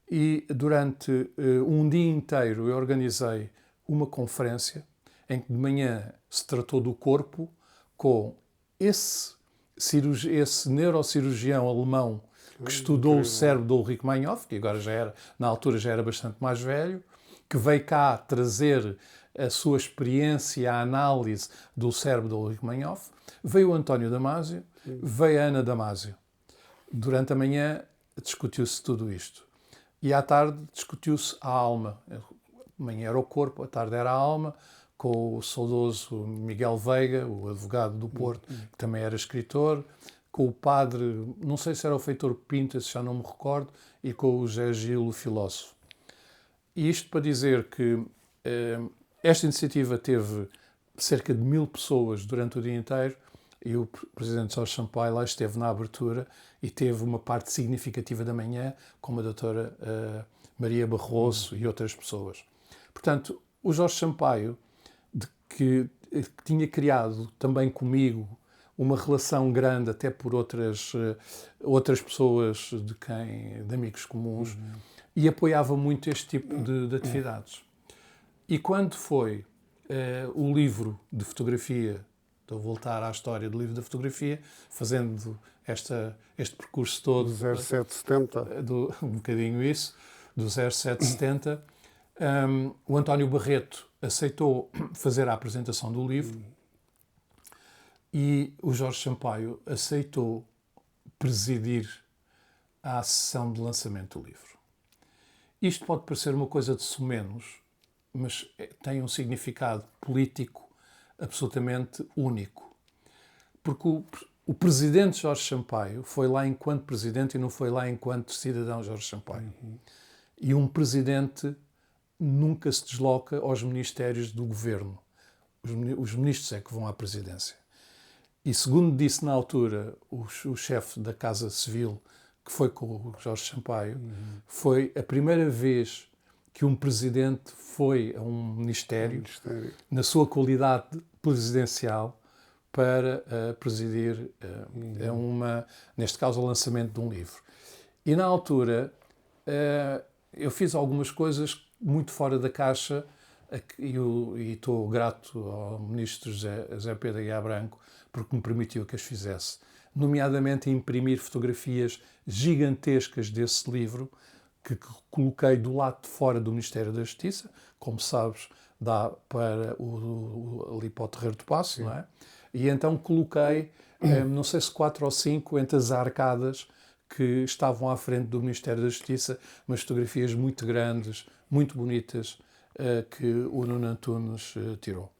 e durante um dia inteiro eu organizei uma conferência em que de manhã se tratou do corpo com esse neurocirurgião alemão que estudou o cérebro do Ulrike Meinhof, que agora na altura já era bastante mais velho, que veio cá trazer a sua experiência, a análise do cérebro do Ulrike Meinhof. Veio o António Damasio, veio a Ana Damasio. Durante a manhã discutiu-se tudo isto. E à tarde discutiu-se a alma. A manhã era o corpo, à tarde era a alma, com o saudoso Miguel Veiga, o advogado do Porto, que também era escritor, com o padre, não sei se era o Feitor Pinto, já não me recordo, e com o José Gil, o filósofo. E isto para dizer que esta iniciativa teve cerca de 1000 pessoas durante o dia inteiro e o presidente Jorge Sampaio lá esteve na abertura e teve uma parte significativa da manhã, como a doutora Maria Barroso e outras pessoas. Portanto, o Jorge Sampaio, que tinha criado também comigo uma relação grande, até por outras pessoas de amigos comuns, e apoiava muito este tipo de atividades. E quando foi o livro de fotografia, estou a voltar à história do livro da fotografia, fazendo este percurso todo... Do 0770. Um bocadinho isso, do 0770, o António Barreto aceitou fazer a apresentação do livro e o Jorge Sampaio aceitou presidir a sessão de lançamento do livro. Isto pode parecer uma coisa de sumenos, mas tem um significado político absolutamente único. Porque o presidente Jorge Sampaio foi lá enquanto presidente e não foi lá enquanto cidadão Jorge Sampaio. E um presidente nunca se desloca aos ministérios do governo. Os ministros é que vão à presidência. E segundo disse na altura o chefe da Casa Civil, que foi com o Jorge Sampaio, foi a primeira vez que um presidente foi a um ministério, na sua qualidade presidencial, para presidir neste caso, o lançamento de um livro. E na altura eu fiz algumas coisas muito fora da caixa e estou grato ao ministro José Pedro Aguiar Branco porque me permitiu que as fizesse. Nomeadamente imprimir fotografias gigantescas desse livro que coloquei do lado de fora do Ministério da Justiça. Como sabes, dá para ali para o Terreiro do Paço, não é? E então coloquei, não sei se 4 ou 5, entre as arcadas que estavam à frente do Ministério da Justiça, umas fotografias muito grandes, muito bonitas, que o Nuno Antunes tirou.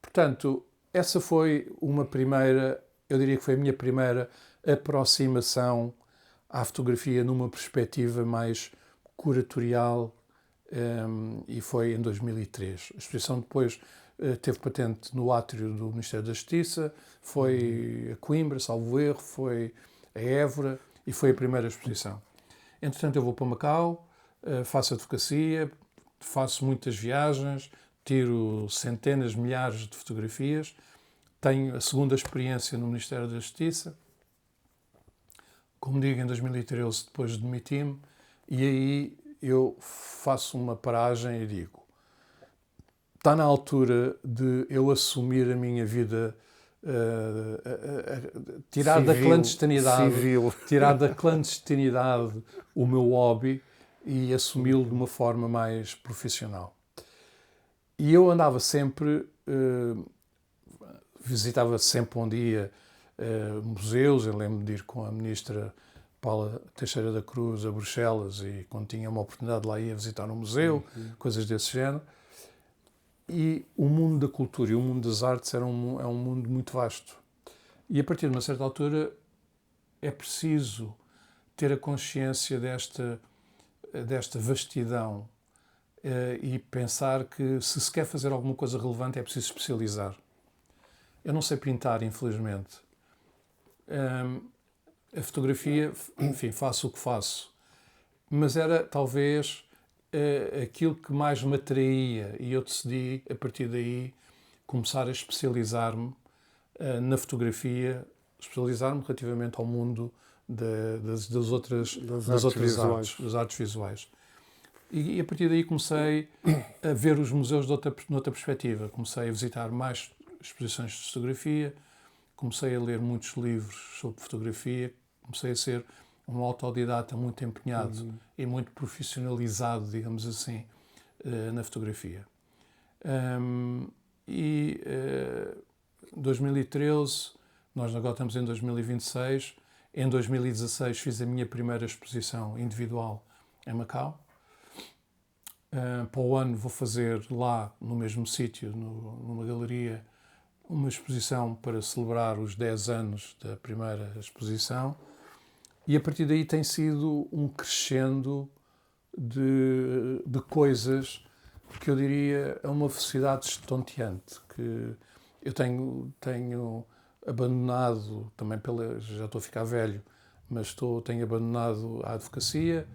Portanto, essa foi uma primeira, eu diria que foi a minha primeira aproximação à fotografia numa perspectiva mais curatorial, e foi em 2003. A exposição depois teve patente no átrio do Ministério da Justiça, foi a Coimbra, salvo erro, foi a Évora e foi a primeira exposição. Entretanto, eu vou para Macau, faço advocacia, faço muitas viagens, tiro centenas, milhares de fotografias, tenho a segunda experiência no Ministério da Justiça. Como digo, em 2013, depois de demitir-me, e aí eu faço uma paragem e digo: está na altura de eu assumir a minha vida, tirar da clandestinidade o meu hobby e assumi-lo de uma forma mais profissional. E eu andava sempre, visitava sempre um dia museus. Eu lembro de ir com a ministra Paula Teixeira da Cruz a Bruxelas, e quando tinha uma oportunidade lá ia visitar um museu, coisas desse género. E o mundo da cultura e o mundo das artes é um mundo muito vasto. E a partir de uma certa altura é preciso ter a consciência desta vastidão e pensar que se quer fazer alguma coisa relevante é preciso especializar. Eu não sei pintar, infelizmente. A fotografia, enfim, faço o que faço. Mas era talvez aquilo que mais me atraía, e eu decidi, a partir daí, começar a especializar-me na fotografia, especializar-me relativamente ao mundo das outras artes, das artes visuais. E a partir daí comecei a ver os museus noutra perspectiva. Comecei a visitar mais exposições de fotografia, comecei a ler muitos livros sobre fotografia, comecei a ser um autodidata muito empenhado e muito profissionalizado, digamos assim, na fotografia. Em 2013, nós agora estamos em 2026, em 2016 fiz a minha primeira exposição individual em Macau. Para o ano vou fazer lá, no mesmo sítio, numa galeria, uma exposição para celebrar os 10 anos da primeira exposição. E a partir daí tem sido um crescendo de coisas que eu diria é uma velocidade estonteante, que eu tenho abandonado, também já estou a ficar velho, mas tenho abandonado a advocacia,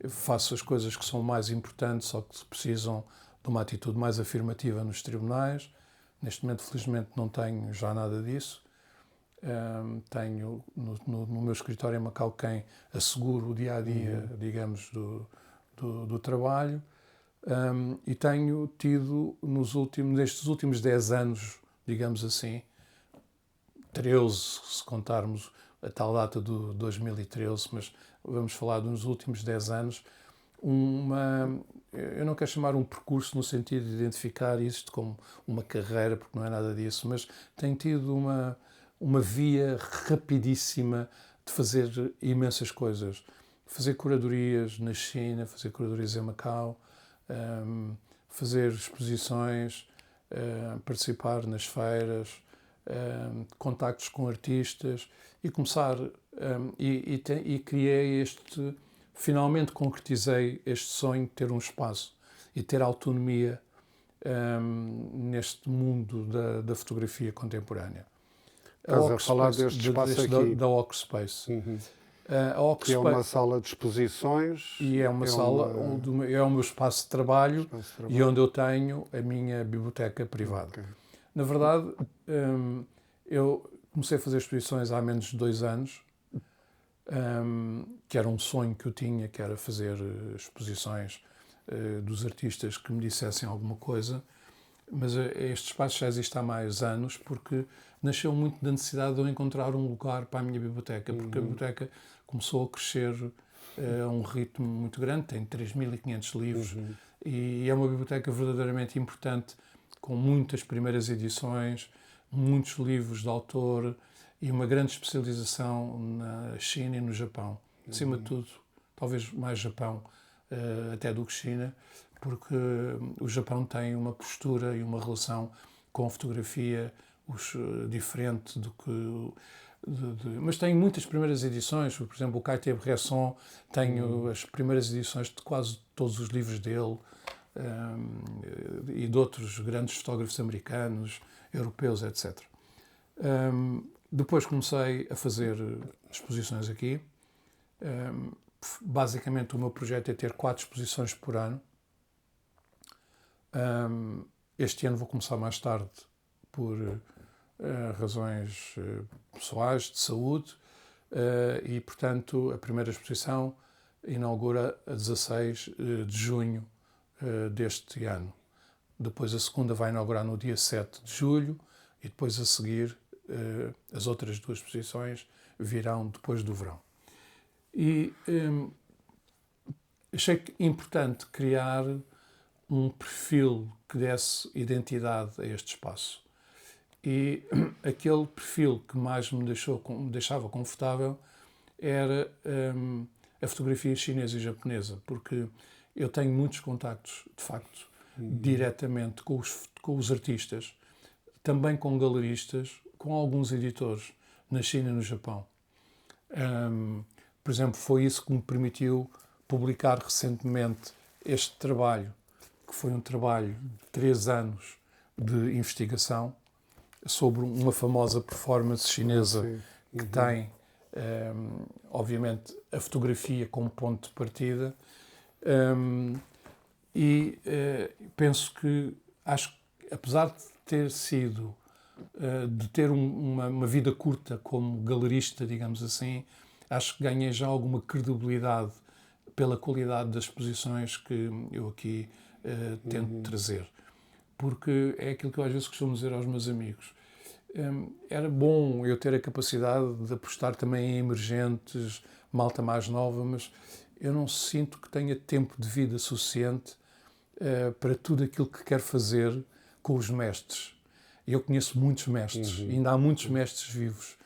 faço as coisas que são mais importantes, só que precisam de uma atitude mais afirmativa nos tribunais. Neste momento, felizmente, não tenho já nada disso. Tenho no meu escritório em Macau quem assegura o dia-a-dia, digamos, do trabalho. E tenho tido, nestes últimos 10 anos, digamos assim, 13, se contarmos a tal data do 2013, mas vamos falar dos últimos 10 anos, eu não quero chamar um percurso no sentido de identificar isto como uma carreira, porque não é nada disso, mas tenho tido uma via rapidíssima de fazer imensas coisas. Fazer curadorias na China, fazer curadorias em Macau, fazer exposições, participar nas feiras, contactos com artistas e começar e criei finalmente concretizei este sonho de ter um espaço e ter autonomia neste mundo da fotografia contemporânea. Estás a falar deste espaço aqui. Da Ocspace. Que é uma sala de exposições. E é uma sala onde é o meu espaço de trabalho e onde eu tenho a minha biblioteca privada. Okay. Na verdade, eu comecei a fazer exposições há menos de 2 anos, que era um sonho que eu tinha, que era fazer exposições dos artistas que me dissessem alguma coisa, mas este espaço já existe há mais anos porque nasceu muito da necessidade de eu encontrar um lugar para a minha biblioteca, porque a biblioteca começou a crescer a um ritmo muito grande, tem 3.500 livros E é uma biblioteca verdadeiramente importante, com muitas primeiras edições, muitos livros de autor e uma grande especialização na China e no Japão. Acima de tudo, talvez mais Japão até do que China, porque o Japão tem uma postura e uma relação com a fotografia diferente do que... mas tem muitas primeiras edições, por exemplo, o Cartier-Bresson tem as primeiras edições de quase todos os livros dele, e de outros grandes fotógrafos americanos, europeus, etc. Depois comecei a fazer exposições aqui. Basicamente o meu projeto é ter 4 exposições por ano. Este ano vou começar mais tarde por razões pessoais, de saúde, e portanto a primeira exposição inaugura a 16 de junho deste ano. Depois a segunda vai inaugurar no dia 7 de julho e depois a seguir as outras 2 exposições virão depois do verão. E achei importante criar um perfil que desse identidade a este espaço. E aquele perfil que mais me deixava confortável era a fotografia chinesa e japonesa, porque eu tenho muitos contactos, de facto, diretamente com os artistas, também com galeristas, com alguns editores na China e no Japão. Por exemplo, foi isso que me permitiu publicar recentemente este trabalho, que foi um trabalho de 3 anos de investigação sobre uma famosa performance chinesa que tem, obviamente, a fotografia como ponto de partida. Penso que, apesar de ter sido, de ter uma vida curta como galerista, digamos assim, acho que ganhei já alguma credibilidade pela qualidade das exposições que eu aqui tento trazer. Porque é aquilo que eu às vezes costumo dizer aos meus amigos. Era bom eu ter a capacidade de apostar também em emergentes, malta mais nova, mas eu não sinto que tenha tempo de vida suficiente para tudo aquilo que quero fazer com os mestres. Eu conheço muitos mestres, ainda há muitos mestres vivos.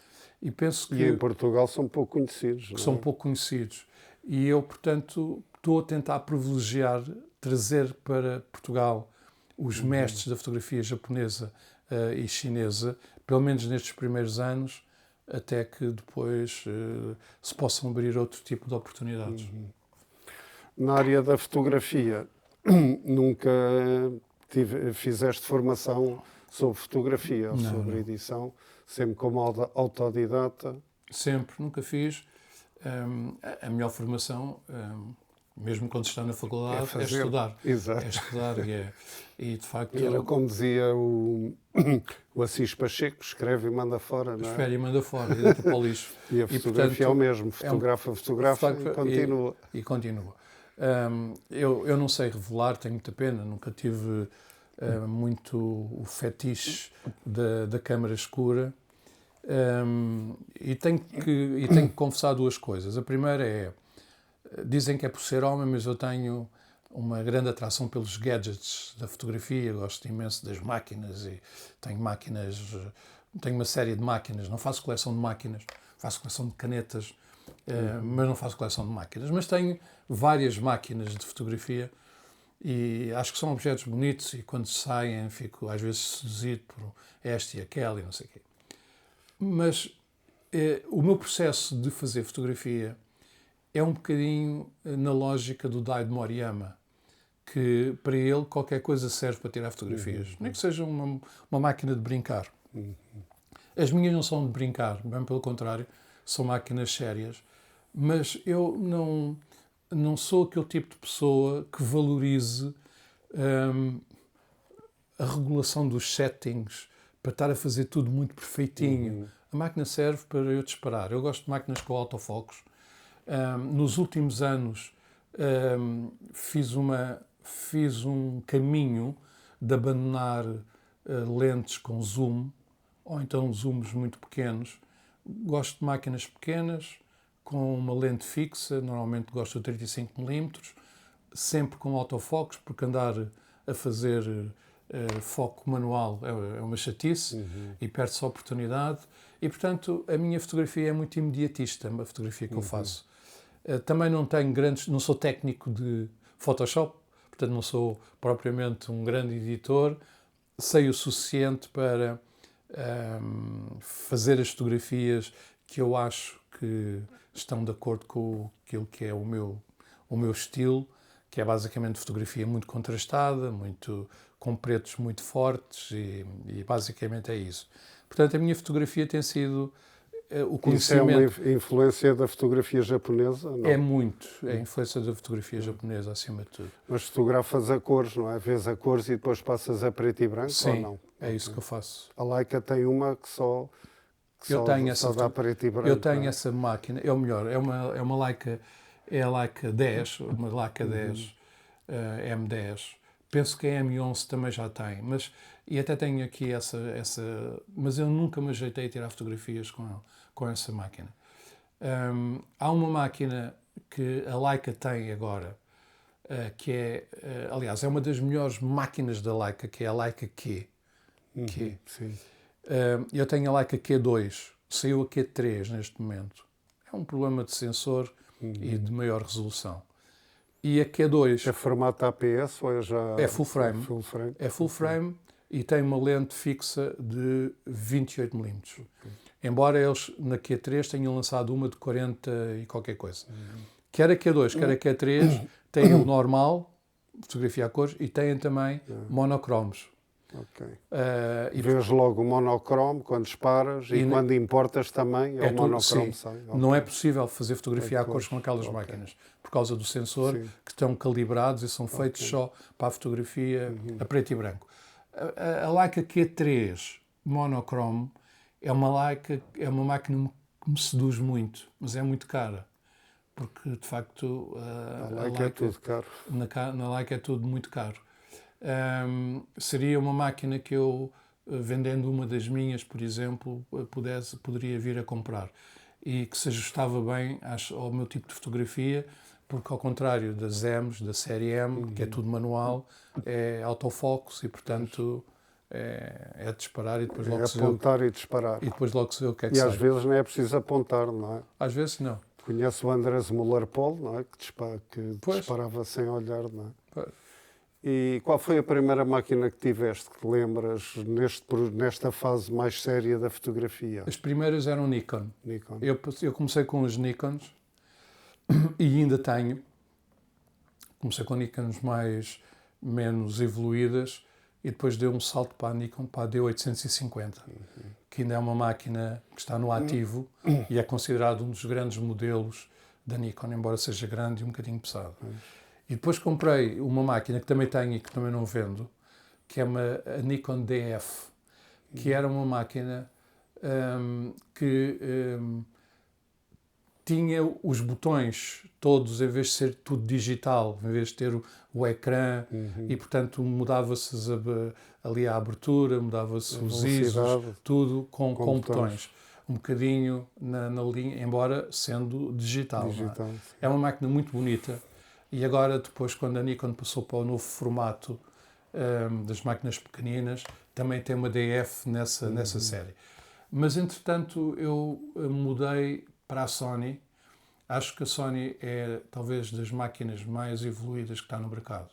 E penso que... E em Portugal são pouco conhecidos. Que são pouco conhecidos. E eu, portanto, estou a tentar privilegiar, trazer para Portugal os mestres da fotografia japonesa e chinesa, pelo menos nestes primeiros anos, até que depois se possam abrir outro tipo de oportunidades. Na área da fotografia, nunca fizeste formação sobre fotografia ou sobre edição, sempre como autodidata? Sempre, nunca fiz. A melhor formação, mesmo quando se está na faculdade, é estudar. Exato. É estudar e de facto... Era como dizia o Assis Pacheco, escreve e manda fora, não é? Espera e manda fora, e deita para o lixo. E a fotografia é o mesmo, fotografa e continua. E continua. Eu não sei revelar, tenho muita pena, nunca tive muito o fetiche da câmara escura. E tenho que confessar 2 coisas. A primeira é, dizem que é por ser homem, mas eu tenho uma grande atração pelos gadgets da fotografia, gosto imenso das máquinas e tenho uma série de máquinas, não faço coleção de máquinas, faço coleção de canetas, mas não faço coleção de máquinas, mas tenho várias máquinas de fotografia e acho que são objetos bonitos e quando saem fico às vezes seduzido por esta e aquela e não sei o quê. Mas o meu processo de fazer fotografia é um bocadinho na lógica do Dai de Moriyama, que para ele qualquer coisa serve para tirar fotografias. Nem que seja uma máquina de brincar. As minhas não são de brincar, bem pelo contrário, são máquinas sérias. Mas eu não sou aquele tipo de pessoa que valorize a regulação dos settings para estar a fazer tudo muito perfeitinho. A máquina serve para eu disparar. Eu gosto de máquinas com autofocos. Nos últimos anos fiz um caminho de abandonar lentes com zoom, ou então zooms muito pequenos. Gosto de máquinas pequenas, com uma lente fixa, normalmente gosto de 35 mm, sempre com autofocos, porque andar a fazer foco manual é uma chatice e perde-se a oportunidade. E, portanto, a minha fotografia é muito imediatista, a fotografia que eu faço. Também não sou técnico de Photoshop, portanto não sou propriamente um grande editor, sei o suficiente para fazer as fotografias que eu acho que estão de acordo com aquilo que é o meu estilo, que é basicamente fotografia muito contrastada, com pretos muito fortes e basicamente é isso. Portanto, a minha fotografia tem sido o conhecimento... Isso é uma influência da fotografia japonesa? Não? É a influência da fotografia japonesa, acima de tudo. Mas fotografas a cores, não é? Vês a cores e depois passas a preto e branco, Sim, ou não? é isso que eu faço. A Leica tem uma que só dá preto e branco. Eu tenho essa máquina, é o melhor, é uma Leica, é a Leica 10, uma Leica 10, M10. Penso que a M11 também já tem, e até tenho aqui mas eu nunca me ajeitei a tirar fotografias com essa máquina. Há uma máquina que a Leica tem agora, que é, aliás, é uma das melhores máquinas da Leica, que é a Leica Q. Sim. Eu tenho a Leica Q2, saiu a Q3 neste momento. É um problema de sensor e de maior resolução. E a Q2... É formato APS ou é já... É full frame. É full frame e tem uma lente fixa de 28mm. Embora eles na Q3 tenham lançado uma de 40 e qualquer coisa. Quer a Q2, quer a Q3 têm o normal, fotografia a cores, e têm também monocromos. Ok. Vês logo o monocromo quando disparas e quando importas também é o monocromo. Não é possível fazer fotografia a cores com aquelas máquinas por causa do sensor, que estão calibrados e são feitos só para a fotografia a preto e branco. A Leica Q3 monocromo é uma máquina que me seduz muito, mas é muito cara. Porque, de facto, a Leica é tudo caro. Na Leica é tudo muito caro. Seria uma máquina que eu, vendendo uma das minhas, por exemplo, poderia vir a comprar e que se ajustava bem ao meu tipo de fotografia, porque ao contrário das M's, da série M, que é tudo manual, é autofocus e, portanto, é disparar e depois logo se vê. Apontar e disparar. E depois logo se vê o que é que E sai. às vezes não é preciso apontar, não é? Às vezes não. Conheço o Andrés Muller-Pol, não é? Que disparava sem olhar, não é? Pois. E qual foi a primeira máquina que tiveste, que te lembras, nesta fase mais séria da fotografia? As primeiras eram Nikon. Eu comecei com os Nikons e ainda tenho. Comecei com Nikons menos evoluídas e depois dei um salto para a Nikon, para a D850, que ainda é uma máquina que está no ativo e é considerado um dos grandes modelos da Nikon, embora seja grande e um bocadinho pesado. E depois comprei uma máquina que também tenho e que também não vendo, que é a Nikon DF, que era uma máquina que tinha os botões todos, em vez de ser tudo digital, em vez de ter o ecrã, e portanto mudava-se ali a abertura, mudava-se os ISOs, tudo com botões. Um bocadinho na linha, embora sendo digital. É uma máquina muito bonita. E agora, depois, quando a Nikon passou para o novo formato das máquinas pequeninas, também tem uma DF nessa série. Mas, entretanto, eu mudei para a Sony. Acho que a Sony é, talvez, das máquinas mais evoluídas que está no mercado,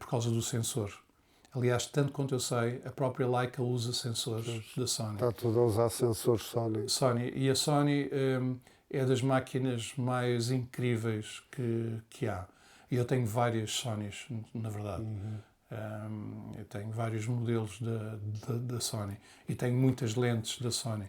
por causa do sensor. Aliás, tanto quanto eu sei, a própria Leica usa sensores da Sony. Está tudo a usar sensores Sony. E a Sony é das máquinas mais incríveis que há. E eu tenho várias Sonys, na verdade. Eu tenho vários modelos da Sony. E tenho muitas lentes da Sony.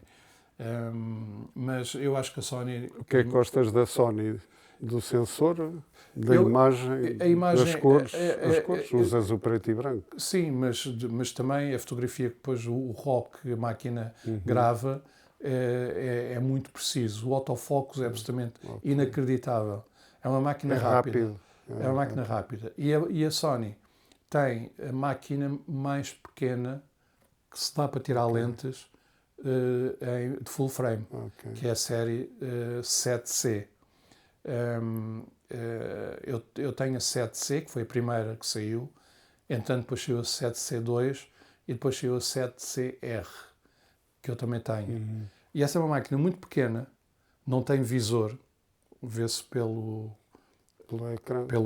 Mas eu acho que a Sony... O que é que gostas da Sony? Do sensor? Da imagem? Das cores? As cores? Usas o preto e branco? Sim, mas também a fotografia que depois o RAW que a máquina grava é muito preciso. O autofocus é absolutamente inacreditável. É uma máquina rápida. É uma máquina rápida. E a Sony tem a máquina mais pequena que se dá para tirar lentes de full frame, que é a série 7C. eu tenho a 7C, que foi a primeira que saiu, entretanto depois saiu a 7C2 e depois saiu a 7CR, que eu também tenho. E essa é uma máquina muito pequena, não tem visor, vê-se pelo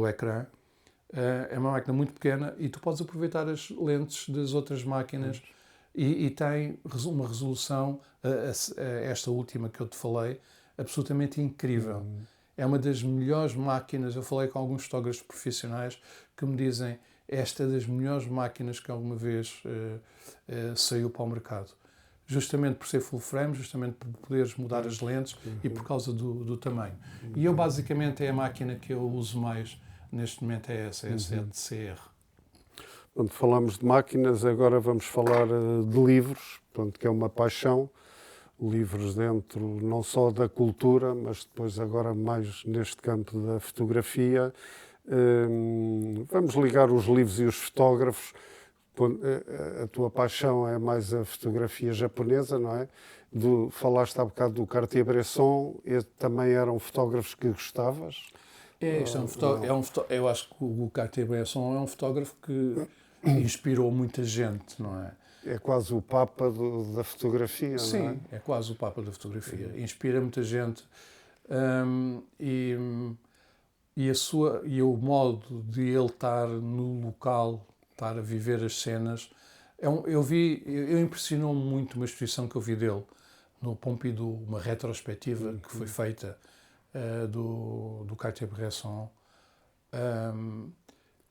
ecrã. É uma máquina muito pequena e tu podes aproveitar as lentes das outras máquinas e tem uma resolução, esta última que eu te falei, absolutamente incrível. É uma das melhores máquinas. Eu falei com alguns fotógrafos profissionais que me dizem esta é das melhores máquinas que alguma vez saiu para o mercado. Justamente por ser full frame, justamente por poderes mudar as lentes e por causa do tamanho. E eu basicamente é a máquina que eu uso mais neste momento, é essa, é a 7CR. Quando falamos de máquinas, agora vamos falar de livros, portanto, que é uma paixão. Livros dentro não só da cultura, mas depois agora mais neste campo da fotografia. Vamos ligar os livros e os fotógrafos. A tua paixão é mais a fotografia japonesa, não é? Falaste há bocado do Cartier-Bresson, também eram fotógrafos que gostavas? Eu acho que o Cartier-Bresson é um fotógrafo que inspirou muita gente, não é? É quase o papa da fotografia, Sim, não é? é quase o papa da fotografia. Inspira muita gente e o modo de ele estar no local, estar a viver as cenas. Eu impressionou-me muito uma exposição que eu vi dele no Pompidou, uma retrospectiva que foi feita do Cartier-Bresson.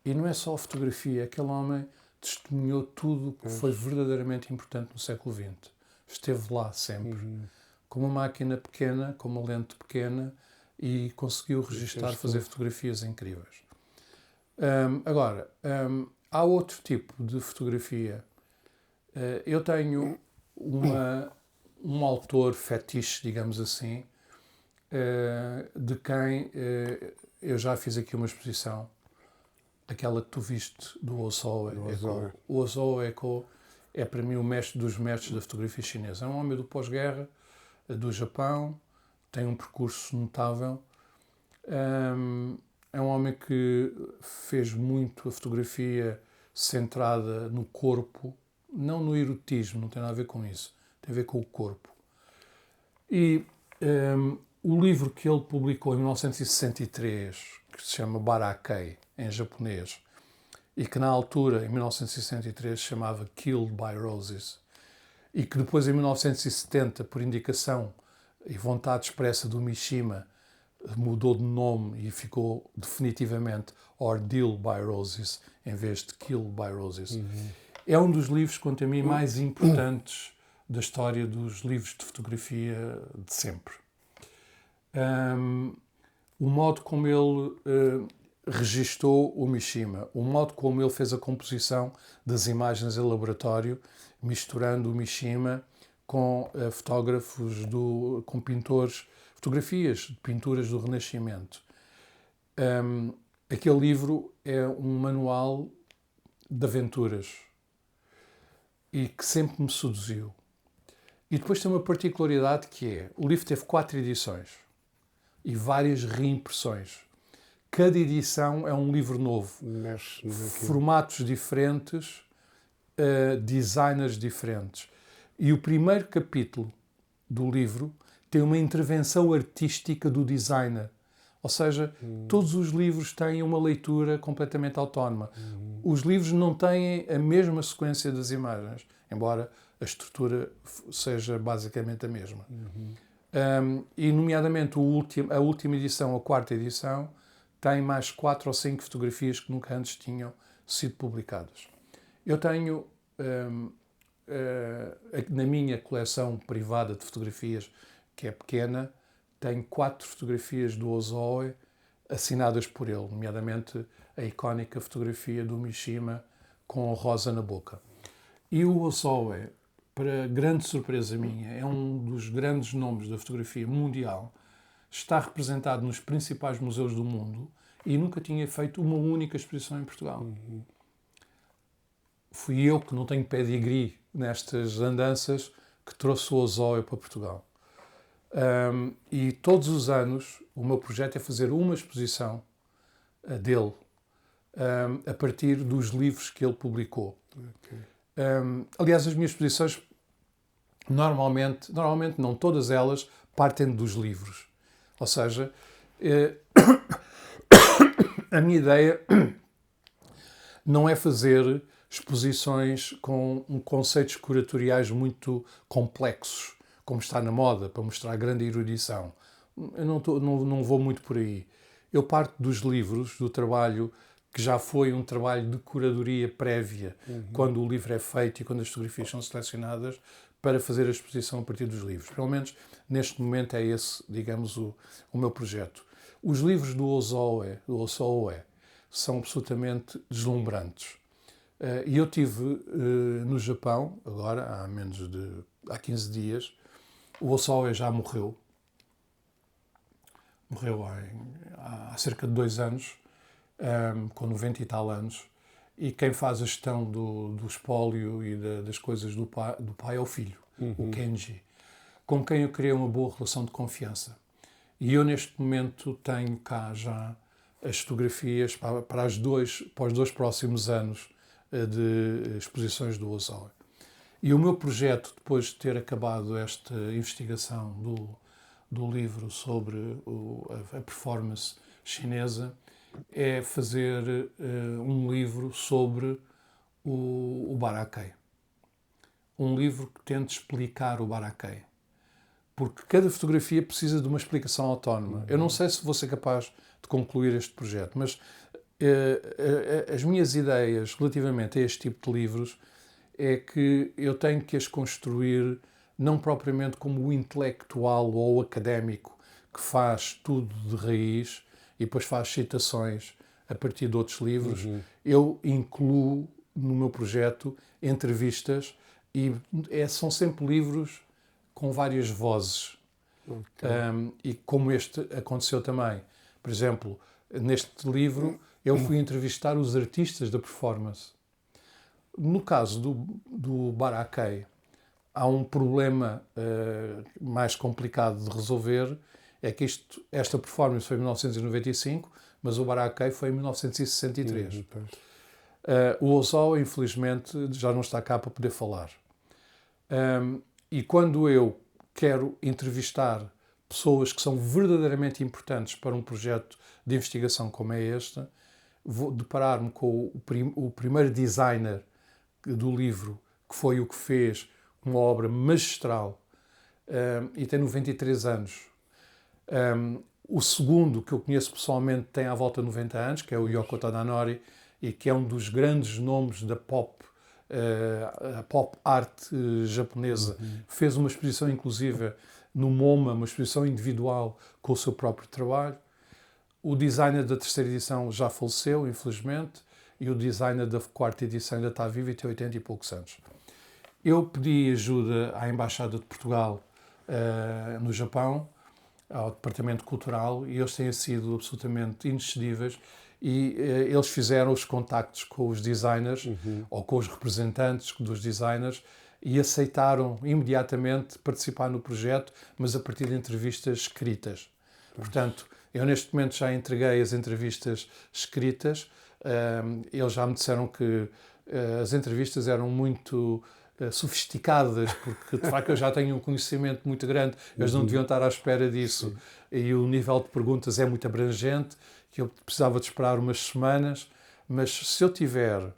E não é só a fotografia, aquele homem testemunhou tudo que foi verdadeiramente importante no século XX. Esteve lá sempre, com uma máquina pequena, com uma lente pequena, e conseguiu registar, fazer fotografias incríveis. Agora, há outro tipo de fotografia. Eu tenho um autor fetiche, digamos assim, de quem eu já fiz aqui uma exposição, aquela que tu viste do Osamu Eko. O Osamu Eko é para mim o mestre dos mestres da fotografia chinesa. É um homem do pós-guerra, do Japão, tem um percurso notável. É um homem que fez muito a fotografia centrada no corpo, não no erotismo, não tem nada a ver com isso, tem a ver com o corpo. E o livro que ele publicou em 1963, que se chama Barakei, em japonês, e que na altura, em 1963, se chamava Killed by Roses, e que depois, em 1970, por indicação e vontade expressa do Mishima, mudou de nome e ficou definitivamente Ordeal by Roses, em vez de Kill by Roses. É um dos livros, quanto a mim, mais importantes da história dos livros de fotografia de sempre. O modo como ele registou o Mishima, o modo como ele fez a composição das imagens em laboratório, misturando o Mishima com fotógrafos, com pintores, fotografias de pinturas do Renascimento. Aquele livro é um manual de aventuras e que sempre me seduziu. E depois tem uma particularidade que é, o livro teve 4 edições e várias reimpressões. Cada edição é um livro novo, formatos diferentes, designers diferentes. E o primeiro capítulo do livro tem uma intervenção artística do designer. Ou seja, todos os livros têm uma leitura completamente autónoma. Os livros não têm a mesma sequência das imagens, embora a estrutura seja basicamente a mesma. E, nomeadamente, a última edição, a 4ª edição, tem mais 4 ou 5 fotografias que nunca antes tinham sido publicadas. Eu tenho, na minha coleção privada de fotografias, que é pequena, tenho 4 fotografias do Osamu assinadas por ele, nomeadamente a icónica fotografia do Mishima com a rosa na boca. E o Osamu, para grande surpresa minha, é um dos grandes nomes da fotografia mundial, está representado nos principais museus do mundo e nunca tinha feito uma única exposição em Portugal. Fui eu, que não tenho pedigree nestas andanças, que trouxe o Osamu para Portugal. E todos os anos o meu projeto é fazer uma exposição dele a partir dos livros que ele publicou. Okay. Aliás, as minhas exposições, normalmente não, todas elas partem dos livros. Ou seja, a minha ideia não é fazer exposições com conceitos curatoriais muito complexos, como está na moda, para mostrar grande erudição. Eu não vou muito por aí. Eu parto dos livros, do trabalho que já foi um trabalho de curadoria prévia, quando o livro é feito e quando as fotografias são selecionadas, para fazer a exposição a partir dos livros. Pelo menos, neste momento, é esse, digamos, o meu projeto. Os livros do Ozoe são absolutamente deslumbrantes. E eu tive no Japão, agora, há 15 dias, o Ozoe já morreu. Morreu há cerca de 2 anos, com 90 e tal anos, e quem faz a gestão do espólio e das coisas do pai é o filho, o Kenji, com quem eu criei uma boa relação de confiança. E eu, neste momento, tenho cá já as fotografias para os 2 próximos anos de exposições do Ozoe. E o meu projeto, depois de ter acabado esta investigação do livro sobre a performance chinesa, é fazer um livro sobre o Barakei. Um livro que tente explicar o Barakei. Porque cada fotografia precisa de uma explicação autónoma. Eu não sei se vou ser capaz de concluir este projeto, mas as minhas ideias relativamente a este tipo de livros é que eu tenho que as construir não propriamente como o intelectual ou o académico que faz tudo de raiz e depois faz citações a partir de outros livros. Eu incluo no meu projeto entrevistas e são sempre livros com várias vozes. E como este aconteceu também. Por exemplo, neste livro eu fui entrevistar os artistas da performance. No caso do Barakei, há um problema mais complicado de resolver, é que esta performance foi em 1995, mas o Barakei foi em 1963. O Ozoe, infelizmente, já não está cá para poder falar. E quando eu quero entrevistar pessoas que são verdadeiramente importantes para um projeto de investigação como é este, vou deparar-me com o primeiro designer do livro, que foi o que fez uma obra magistral, e tem 93 anos. O segundo, que eu conheço pessoalmente, tem à volta de 90 anos, que é o Yoko Tadanori, e que é um dos grandes nomes da pop art japonesa. Fez uma exposição inclusive no MoMA, uma exposição individual com o seu próprio trabalho. O designer da terceira edição já faleceu, infelizmente, e o designer da quarta edição ainda está vivo e tem 80 e poucos anos. Eu pedi ajuda à Embaixada de Portugal no Japão, ao Departamento Cultural, e eles têm sido absolutamente inexcedíveis, e eles fizeram os contactos com os designers ou com os representantes dos designers e aceitaram imediatamente participar no projeto, mas a partir de entrevistas escritas. Portanto, eu neste momento já entreguei as entrevistas escritas. Eles já me disseram que as entrevistas eram muito sofisticadas, porque de facto eu já tenho um conhecimento muito grande, eles não deviam estar à espera disso. E o nível de perguntas é muito abrangente, que eu precisava de esperar umas semanas, mas se eu tiver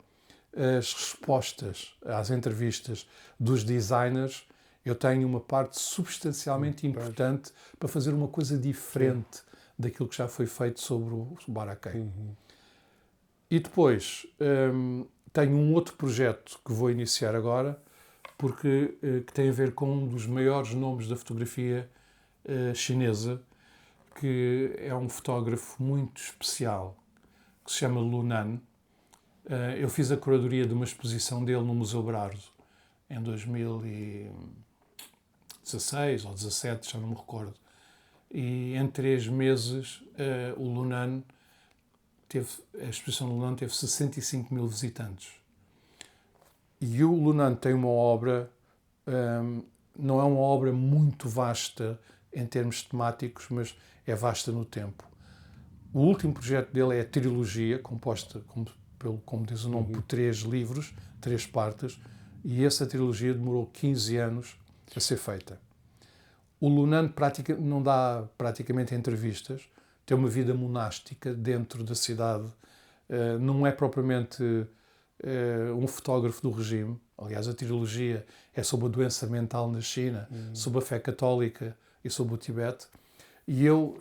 as respostas às entrevistas dos designers, eu tenho uma parte substancialmente importante para fazer uma coisa diferente daquilo que já foi feito sobre o Barakei. E depois tenho um outro projeto que vou iniciar agora, porque que tem a ver com um dos maiores nomes da fotografia chinesa, que é um fotógrafo muito especial, que se chama Lu Nan. Eu fiz a curadoria de uma exposição dele no Museu Brado em 2016 ou 2017, já não me recordo. E em 3 meses o Lu Nan a exposição do Lu Nan teve 65 mil visitantes. E o Lu Nan tem uma obra, não é uma obra muito vasta em termos temáticos, mas é vasta no tempo. O último projeto dele é a trilogia, composta, como diz o nome, por 3 livros, 3 partes, e essa trilogia demorou 15 anos a ser feita. O Lunan não dá praticamente entrevistas, tem uma vida monástica dentro da cidade, não é propriamente um fotógrafo do regime. Aliás, a trilogia é sobre a doença mental na China, sobre a fé católica e sobre o Tibete. E eu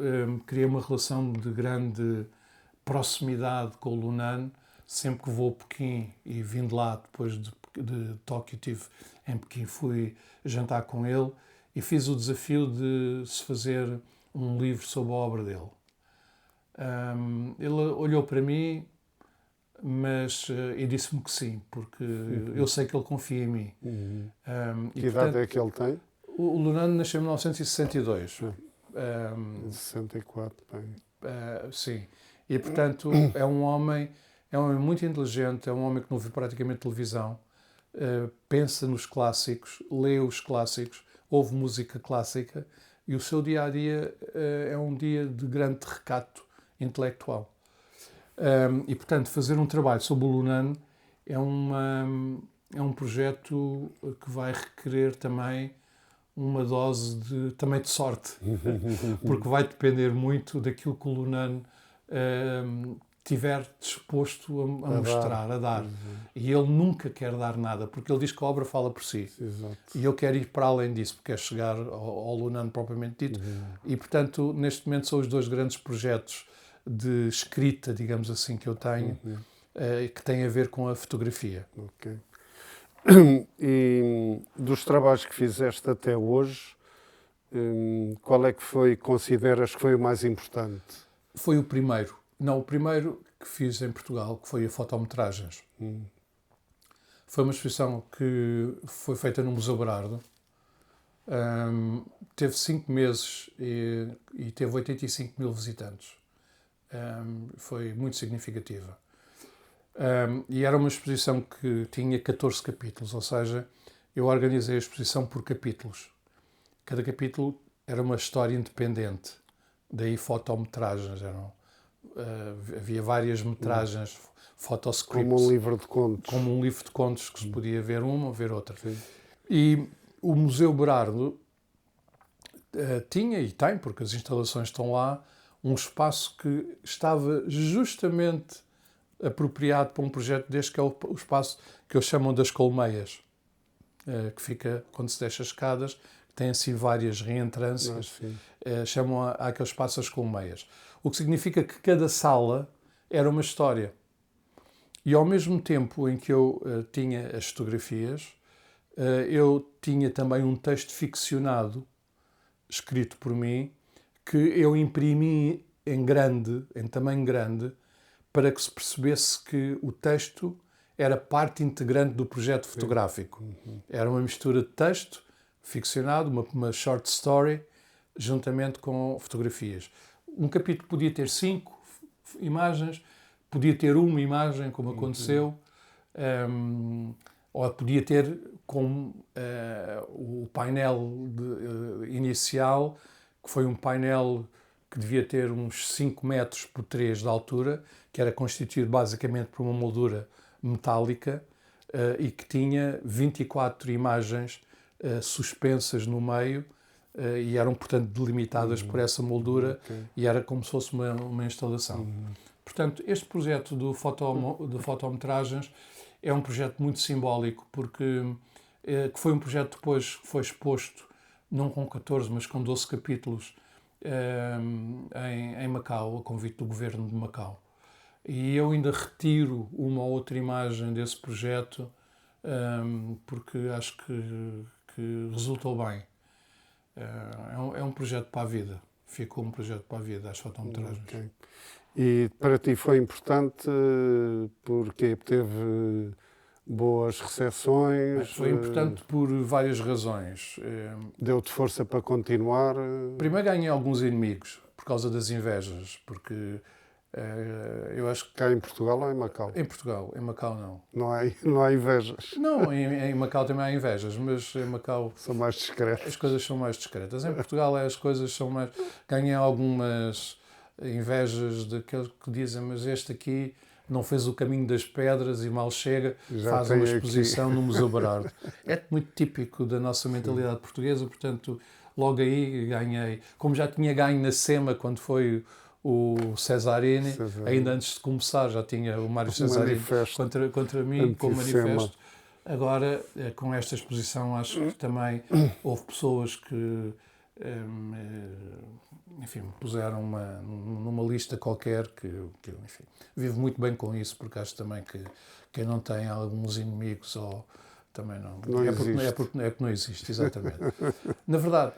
criei uma relação de grande proximidade com o Lunan. Sempre que vou a Pequim e vindo lá depois de Tóquio, estive em Pequim, fui jantar com ele e fiz o desafio de se fazer um livro sobre a obra dele. Ele olhou para mim, e disse-me que sim, porque eu sei que ele confia em mim. Que idade é que ele tem? O Lunan nasceu em 1962. 64, bem. Sim. E, portanto, é um homem muito inteligente, é um homem que não vê praticamente televisão, pensa nos clássicos, lê os clássicos, ouve música clássica, e o seu dia-a-dia é um dia de grande recato intelectual. E, portanto, fazer um trabalho sobre o Lunan é um projeto que vai requerer também uma dose também de sorte, porque vai depender muito daquilo que o Lunan estiver disposto a mostrar, a dar. E ele nunca quer dar nada, porque ele diz que a obra fala por si. Exato. E eu quero ir para além disso, porque quero chegar ao Lunan propriamente dito. E, portanto, neste momento são os 2 grandes projetos de escrita, digamos assim, que eu tenho, que têm a ver com a fotografia. Ok. E dos trabalhos que fizeste até hoje, qual é que consideras que foi o mais importante? Foi o primeiro. Não, o primeiro que fiz em Portugal, que foi a fotometragens. Foi uma exposição que foi feita no Museu Berardo. Teve 5 meses e teve 85 mil visitantes. Foi muito significativa. E era uma exposição que tinha 14 capítulos, ou seja, eu organizei a exposição por capítulos. Cada capítulo era uma história independente, daí fotometragens. Havia várias metragens, fotoscripts. Como um livro de contos. Como um livro de contos que se podia ver uma ou ver outra. Sim. E o Museu Berardo tinha e tem, porque as instalações estão lá, um espaço que estava justamente apropriado para um projeto deste, que é o espaço que eles chamam das colmeias, que fica quando se deixa as escadas, tem assim várias reentrâncias, chamam àquele espaço as colmeias. O que significa que cada sala era uma história. E ao mesmo tempo em que eu tinha as fotografias, eu tinha também um texto ficcionado, escrito por mim, que eu imprimi em tamanho grande, para que se percebesse que o texto era parte integrante do projeto fotográfico. Era uma mistura de texto ficcionado, uma short story, juntamente com fotografias. Um capítulo podia ter 5 imagens, podia ter uma imagem, como aconteceu, ou podia ter como o painel inicial, que foi um painel que devia ter uns 5 metros por 3 de altura, que era constituído basicamente por uma moldura metálica e que tinha 24 imagens suspensas no meio e eram, portanto, delimitadas por essa moldura e era como se fosse uma instalação. Portanto, este projeto de fotometragens é um projeto muito simbólico, porque que foi um projeto depois que foi exposto, não com 14, mas com 12 capítulos, em Macau, a convite do governo de Macau. E eu ainda retiro uma ou outra imagem desse projeto, porque acho que resultou bem. É um projeto para a vida. Ficou um projeto para a vida, as fotometragens. Okay. E para ti foi importante porque teve boas recepções? Foi importante por várias razões. Deu-te força para continuar? Primeiro ganhei alguns inimigos por causa das invejas, porque Eu acho que Cá em Portugal ou em Macau? em Portugal, em Macau não. Não há invejas. Não, em Macau também há invejas, mas em Macau São mais discretas. as coisas são mais discretas. Em Portugal as coisas são mais... Ganhei algumas invejas daqueles que dizem, mas este aqui não fez o caminho das pedras e mal chega, Já faz tem uma aqui. exposição no Museu Berardo. É muito típico da nossa mentalidade portuguesa, portanto, logo aí ganhei. Como já tinha ganho na SEMA quando foi o Cesarini, ainda antes de começar já tinha o Mário Cesarini contra mim, com o manifesto. Agora, com esta exposição, acho que também houve pessoas que, enfim, puseram numa lista qualquer que enfim, vivo muito bem com isso, porque acho também que quem não tem alguns inimigos ou também não é porque não existe, exatamente. Na verdade,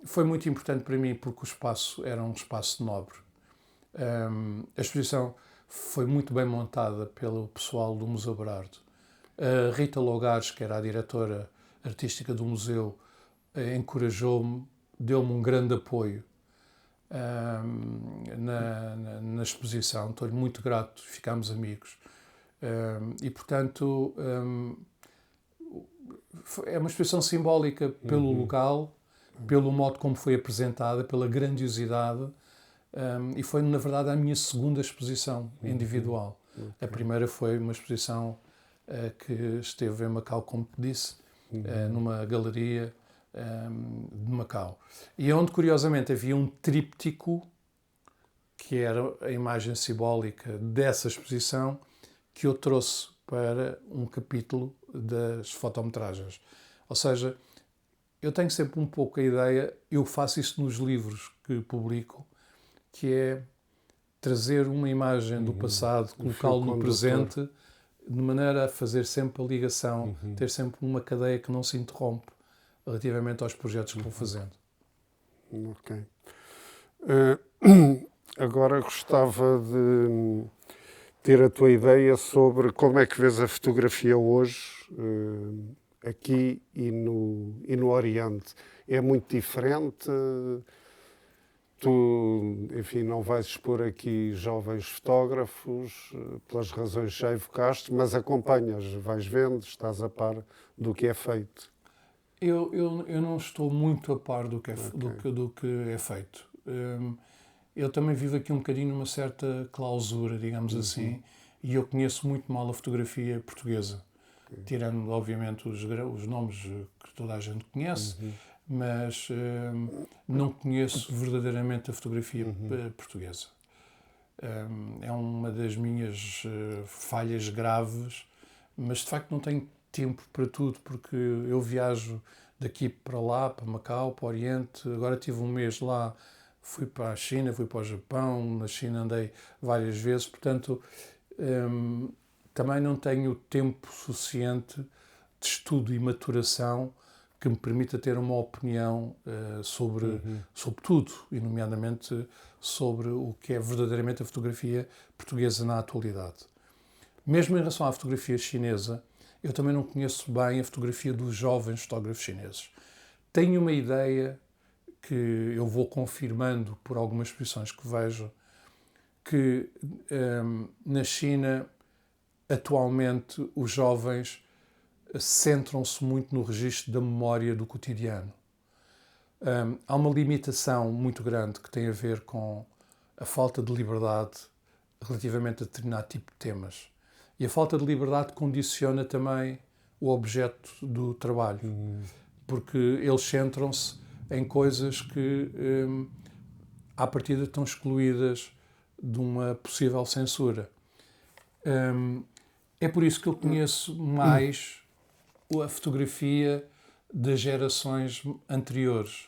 foi muito importante para mim porque o espaço era um espaço nobre. A exposição foi muito bem montada pelo pessoal do Museu Berardo. A Rita Logares, que era a diretora artística do museu, encorajou-me, deu-me um grande apoio na exposição. Estou-lhe muito grato, ficámos amigos. E, portanto, é uma exposição simbólica pelo local, pelo modo como foi apresentada, pela grandiosidade, e foi, na verdade, a minha segunda exposição individual. A primeira foi uma exposição que esteve em Macau, como te disse, numa galeria de Macau. E onde, curiosamente, havia um tríptico, que era a imagem simbólica dessa exposição, que eu trouxe para um capítulo das fotometragens. Ou seja, eu tenho sempre um pouco a ideia, eu faço isso nos livros que publico, que é trazer uma imagem do passado, colocá-lo no presente, de maneira a fazer sempre a ligação, ter sempre uma cadeia que não se interrompe relativamente aos projetos que vou fazendo. Ok. Agora gostava de ter a tua ideia sobre como é que vês a fotografia hoje, aqui e no Oriente. É muito diferente? Tu, enfim, não vais expor aqui jovens fotógrafos, pelas razões que já evocaste, mas acompanhas, vais vendo, estás a par do que é feito. Eu não estou muito a par do que é feito. Eu também vivo aqui um bocadinho numa certa clausura, digamos assim, e eu conheço muito mal a fotografia portuguesa, tirando, obviamente, os nomes que toda a gente conhece, mas não conheço verdadeiramente a fotografia portuguesa. É uma das minhas falhas graves, mas de facto não tenho tempo para tudo, porque eu viajo daqui para lá, para Macau, para o Oriente. Agora tive um mês lá, fui para a China, fui para o Japão, na China andei várias vezes, portanto também não tenho tempo suficiente de estudo e maturação que me permita ter uma opinião sobre tudo, e nomeadamente sobre o que é verdadeiramente a fotografia portuguesa na atualidade. Mesmo em relação à fotografia chinesa, eu também não conheço bem a fotografia dos jovens fotógrafos chineses. Tenho uma ideia que eu vou confirmando por algumas exposições que vejo, que na China, atualmente, os jovens centram-se muito no registro da memória do cotidiano. Há uma limitação muito grande que tem a ver com a falta de liberdade relativamente a determinado tipo de temas. E a falta de liberdade condiciona também o objeto do trabalho, porque eles centram-se em coisas que, à partida, estão excluídas de uma possível censura. É por isso que eu conheço mais a fotografia das gerações anteriores.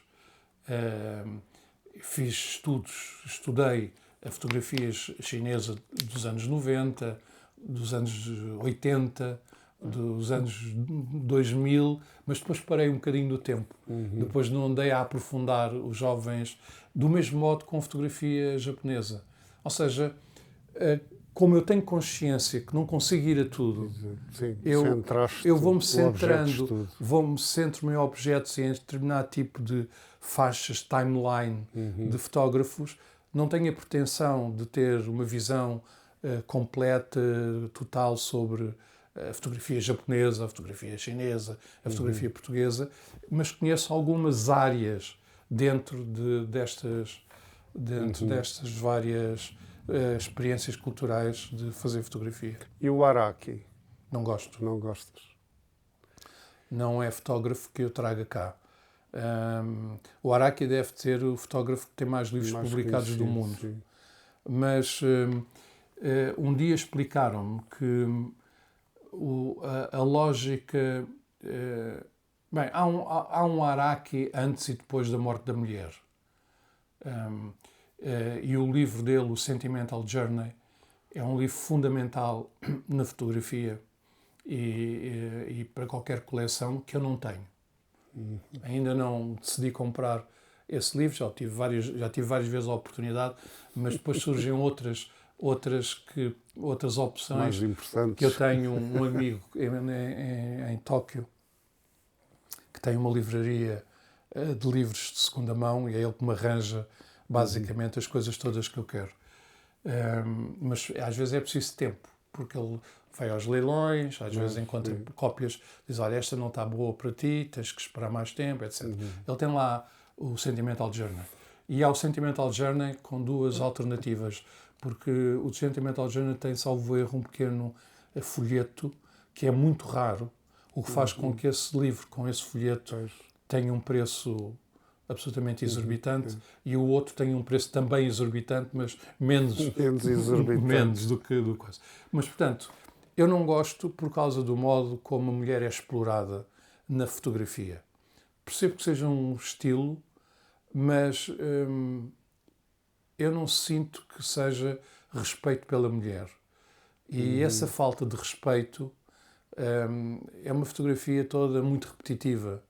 Estudei a fotografia chinesa dos anos 90, dos anos 80, dos anos 2000, mas depois parei um bocadinho do tempo. Depois não andei a aprofundar os jovens do mesmo modo com a fotografia japonesa. Ou seja, como eu tenho consciência que não consigo ir a tudo, Sim, eu vou-me centrando, centro-me em objetos e em determinado tipo de faixas, timeline de fotógrafos, não tenho a pretensão de ter uma visão completa, total sobre a fotografia japonesa, a fotografia chinesa, a fotografia portuguesa, mas conheço algumas áreas dentro destas várias experiências culturais de fazer fotografia. E o Araki? Não gosto. Não gostas? Não é fotógrafo que eu traga cá. O Araki deve ser o fotógrafo que tem mais livros publicados do mundo. Sim. Mas um dia explicaram-me que a lógica... bem, há um Araki antes e depois da morte da mulher. E o livro dele, o Sentimental Journey, é um livro fundamental na fotografia e para qualquer coleção que eu não tenho. Ainda não decidi comprar esse livro, já tive várias vezes a oportunidade, mas depois surgem outras opções. Mais importantes. Que eu tenho um amigo em Tóquio que tem uma livraria de livros de segunda mão e é ele que me arranja basicamente as coisas todas que eu quero. Mas às vezes é preciso tempo, porque ele vai aos leilões, às vezes encontra cópias, diz, olha, esta não está boa para ti, tens que esperar mais tempo, etc. Ele tem lá o Sentimental Journey. E há o Sentimental Journey com duas alternativas, porque o Sentimental Journey tem, salvo erro, um pequeno folheto que é muito raro, o que faz com que esse livro, com esse folheto, tenha um preço absolutamente exorbitante e o outro tem um preço também exorbitante, mas menos exorbitante. menos do que coisa. Mas, portanto, eu não gosto por causa do modo como a mulher é explorada na fotografia. Percebo que seja um estilo, mas eu não sinto que seja respeito pela mulher. E essa falta de respeito é uma fotografia toda muito repetitiva,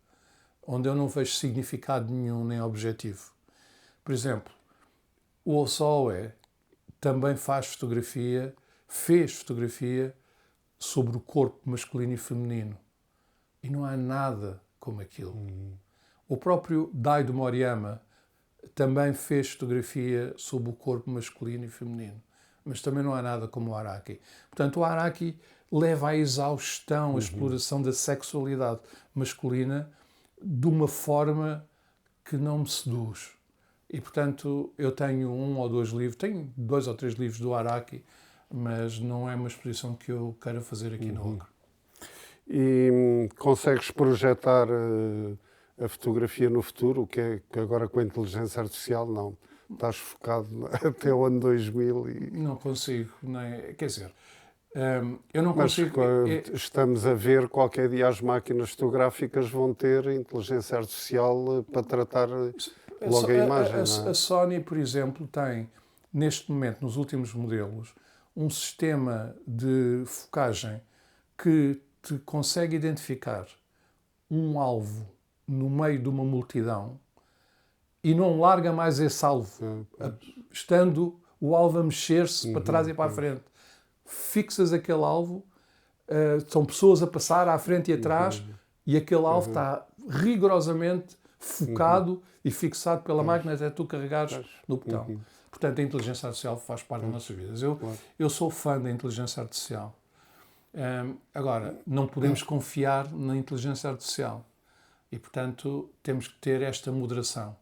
onde eu não vejo significado nenhum nem objetivo. Por exemplo, o Ossoé também fez fotografia sobre o corpo masculino e feminino. E não há nada como aquilo. O próprio Daido Moriyama também fez fotografia sobre o corpo masculino e feminino. Mas também não há nada como o Araki. Portanto, o Araki leva à exaustão a exploração da sexualidade masculina de uma forma que não me seduz. E, portanto, eu tenho tenho 2 ou 3 livros do Araki, mas não é uma exposição que eu quero fazer aqui no Ocre. E consegues projetar a fotografia no futuro, o que é que agora com a inteligência artificial não? Estás focado até o ano 2000 e... Não consigo, não é? Quer dizer, eu não Mas consigo... estamos a ver, qualquer dia as máquinas fotográficas vão ter inteligência artificial para tratar logo a imagem. A Sony, por exemplo, tem, neste momento, nos últimos modelos, um sistema de focagem que te consegue identificar um alvo no meio de uma multidão e não larga mais esse alvo, estando o alvo a mexer-se para trás e para a frente. Fixas aquele alvo, são pessoas a passar à frente e atrás e aquele alvo está rigorosamente focado e fixado pela máquina até tu carregares no botão. Portanto, a inteligência artificial faz parte das nossas vidas. Eu sou fã da inteligência artificial. Agora, não podemos confiar na inteligência artificial e, portanto, temos que ter esta moderação.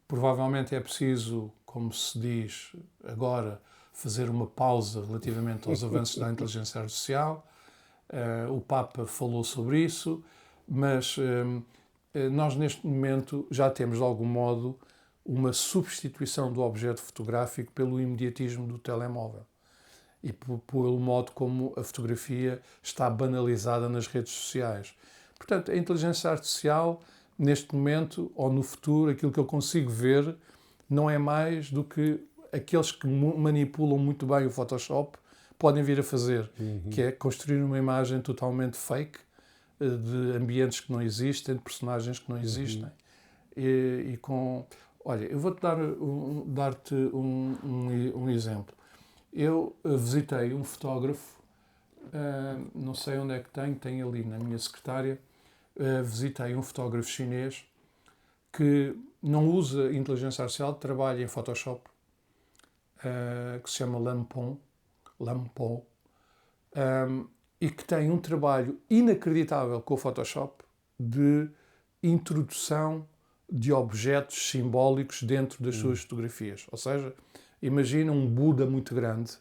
Provavelmente é preciso, como se diz agora, fazer uma pausa relativamente aos avanços da inteligência artificial. O Papa falou sobre isso, mas nós neste momento já temos de algum modo uma substituição do objeto fotográfico pelo imediatismo do telemóvel e pelo modo como a fotografia está banalizada nas redes sociais. Portanto, a inteligência artificial, neste momento ou no futuro, aquilo que eu consigo ver não é mais do que aqueles que manipulam muito bem o Photoshop podem vir a fazer, que é construir uma imagem totalmente fake, de ambientes que não existem, de personagens que não existem. Olha, eu vou-te dar-te um exemplo. Eu visitei um fotógrafo, não sei onde é que tem ali na minha secretária, visitei um fotógrafo chinês que não usa inteligência artificial, trabalha em Photoshop, que se chama Lampon, e que tem um trabalho inacreditável com o Photoshop de introdução de objetos simbólicos dentro das suas fotografias. Ou seja, imagina um Buda muito grande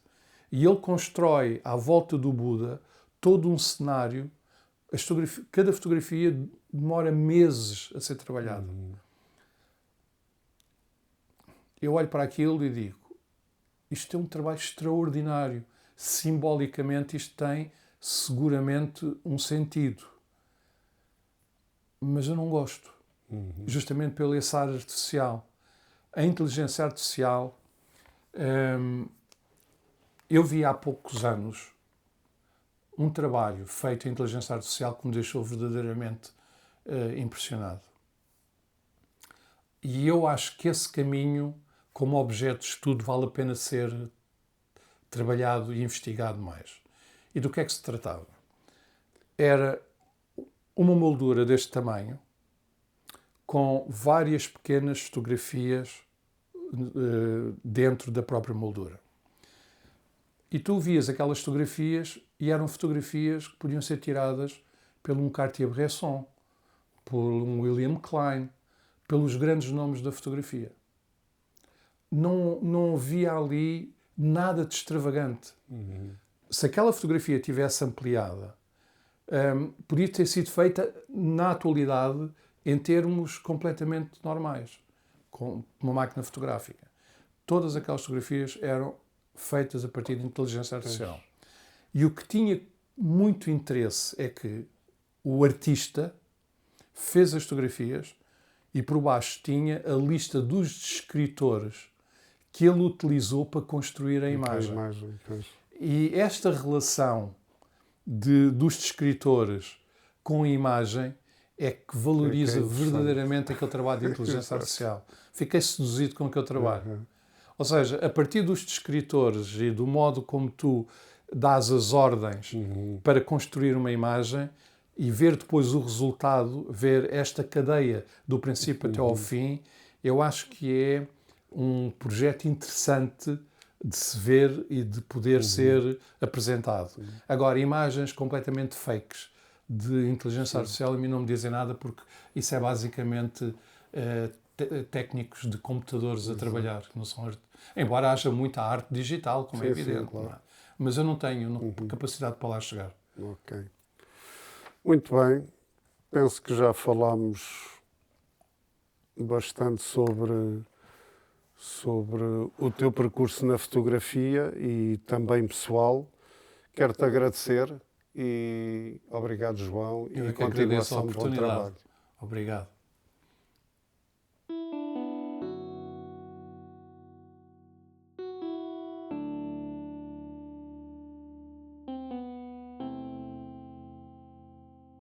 e ele constrói à volta do Buda todo um cenário. Cada fotografia demora meses a ser trabalhada. Eu olho para aquilo e digo, isto é um trabalho extraordinário. Simbolicamente isto tem seguramente um sentido. Mas eu não gosto. Justamente pelo esse ar artificial. A inteligência artificial, eu vi há poucos anos um trabalho feito em inteligência artificial que me deixou verdadeiramente impressionado. E eu acho que esse caminho, como objeto de estudo, vale a pena ser trabalhado e investigado mais. E do que é que se tratava? Era uma moldura deste tamanho, com várias pequenas fotografias dentro da própria moldura. E tu vias aquelas fotografias e eram fotografias que podiam ser tiradas por um Cartier-Bresson, por um William Klein, pelos grandes nomes da fotografia. Não havia ali nada de extravagante. Se aquela fotografia tivesse ampliada, podia ter sido feita na atualidade em termos completamente normais, com uma máquina fotográfica. Todas aquelas fotografias eram feitas a partir de inteligência artificial. E o que tinha muito interesse é que o artista fez as fotografias e por baixo tinha a lista dos descritores que ele utilizou para construir a imagem. E esta relação dos descritores com a imagem é que valoriza verdadeiramente aquele trabalho de inteligência artificial. Fiquei seduzido com aquele trabalho. Ou seja, a partir dos descritores e do modo como tu dás as ordens para construir uma imagem e ver depois o resultado, ver esta cadeia do princípio até ao fim, eu acho que é um projeto interessante de se ver e de poder ser apresentado. Agora, imagens completamente fakes de inteligência artificial a mim não me dizem nada, porque isso é basicamente técnicos de computadores a trabalhar, que não são embora haja muita arte digital, como é evidente. Claro. Não é? Mas eu não tenho capacidade para lá chegar. Ok. Muito bem. Penso que já falámos bastante sobre o teu percurso na fotografia e também pessoal. Quero-te agradecer e obrigado, João, Eu e continuação de bom trabalho. Obrigado.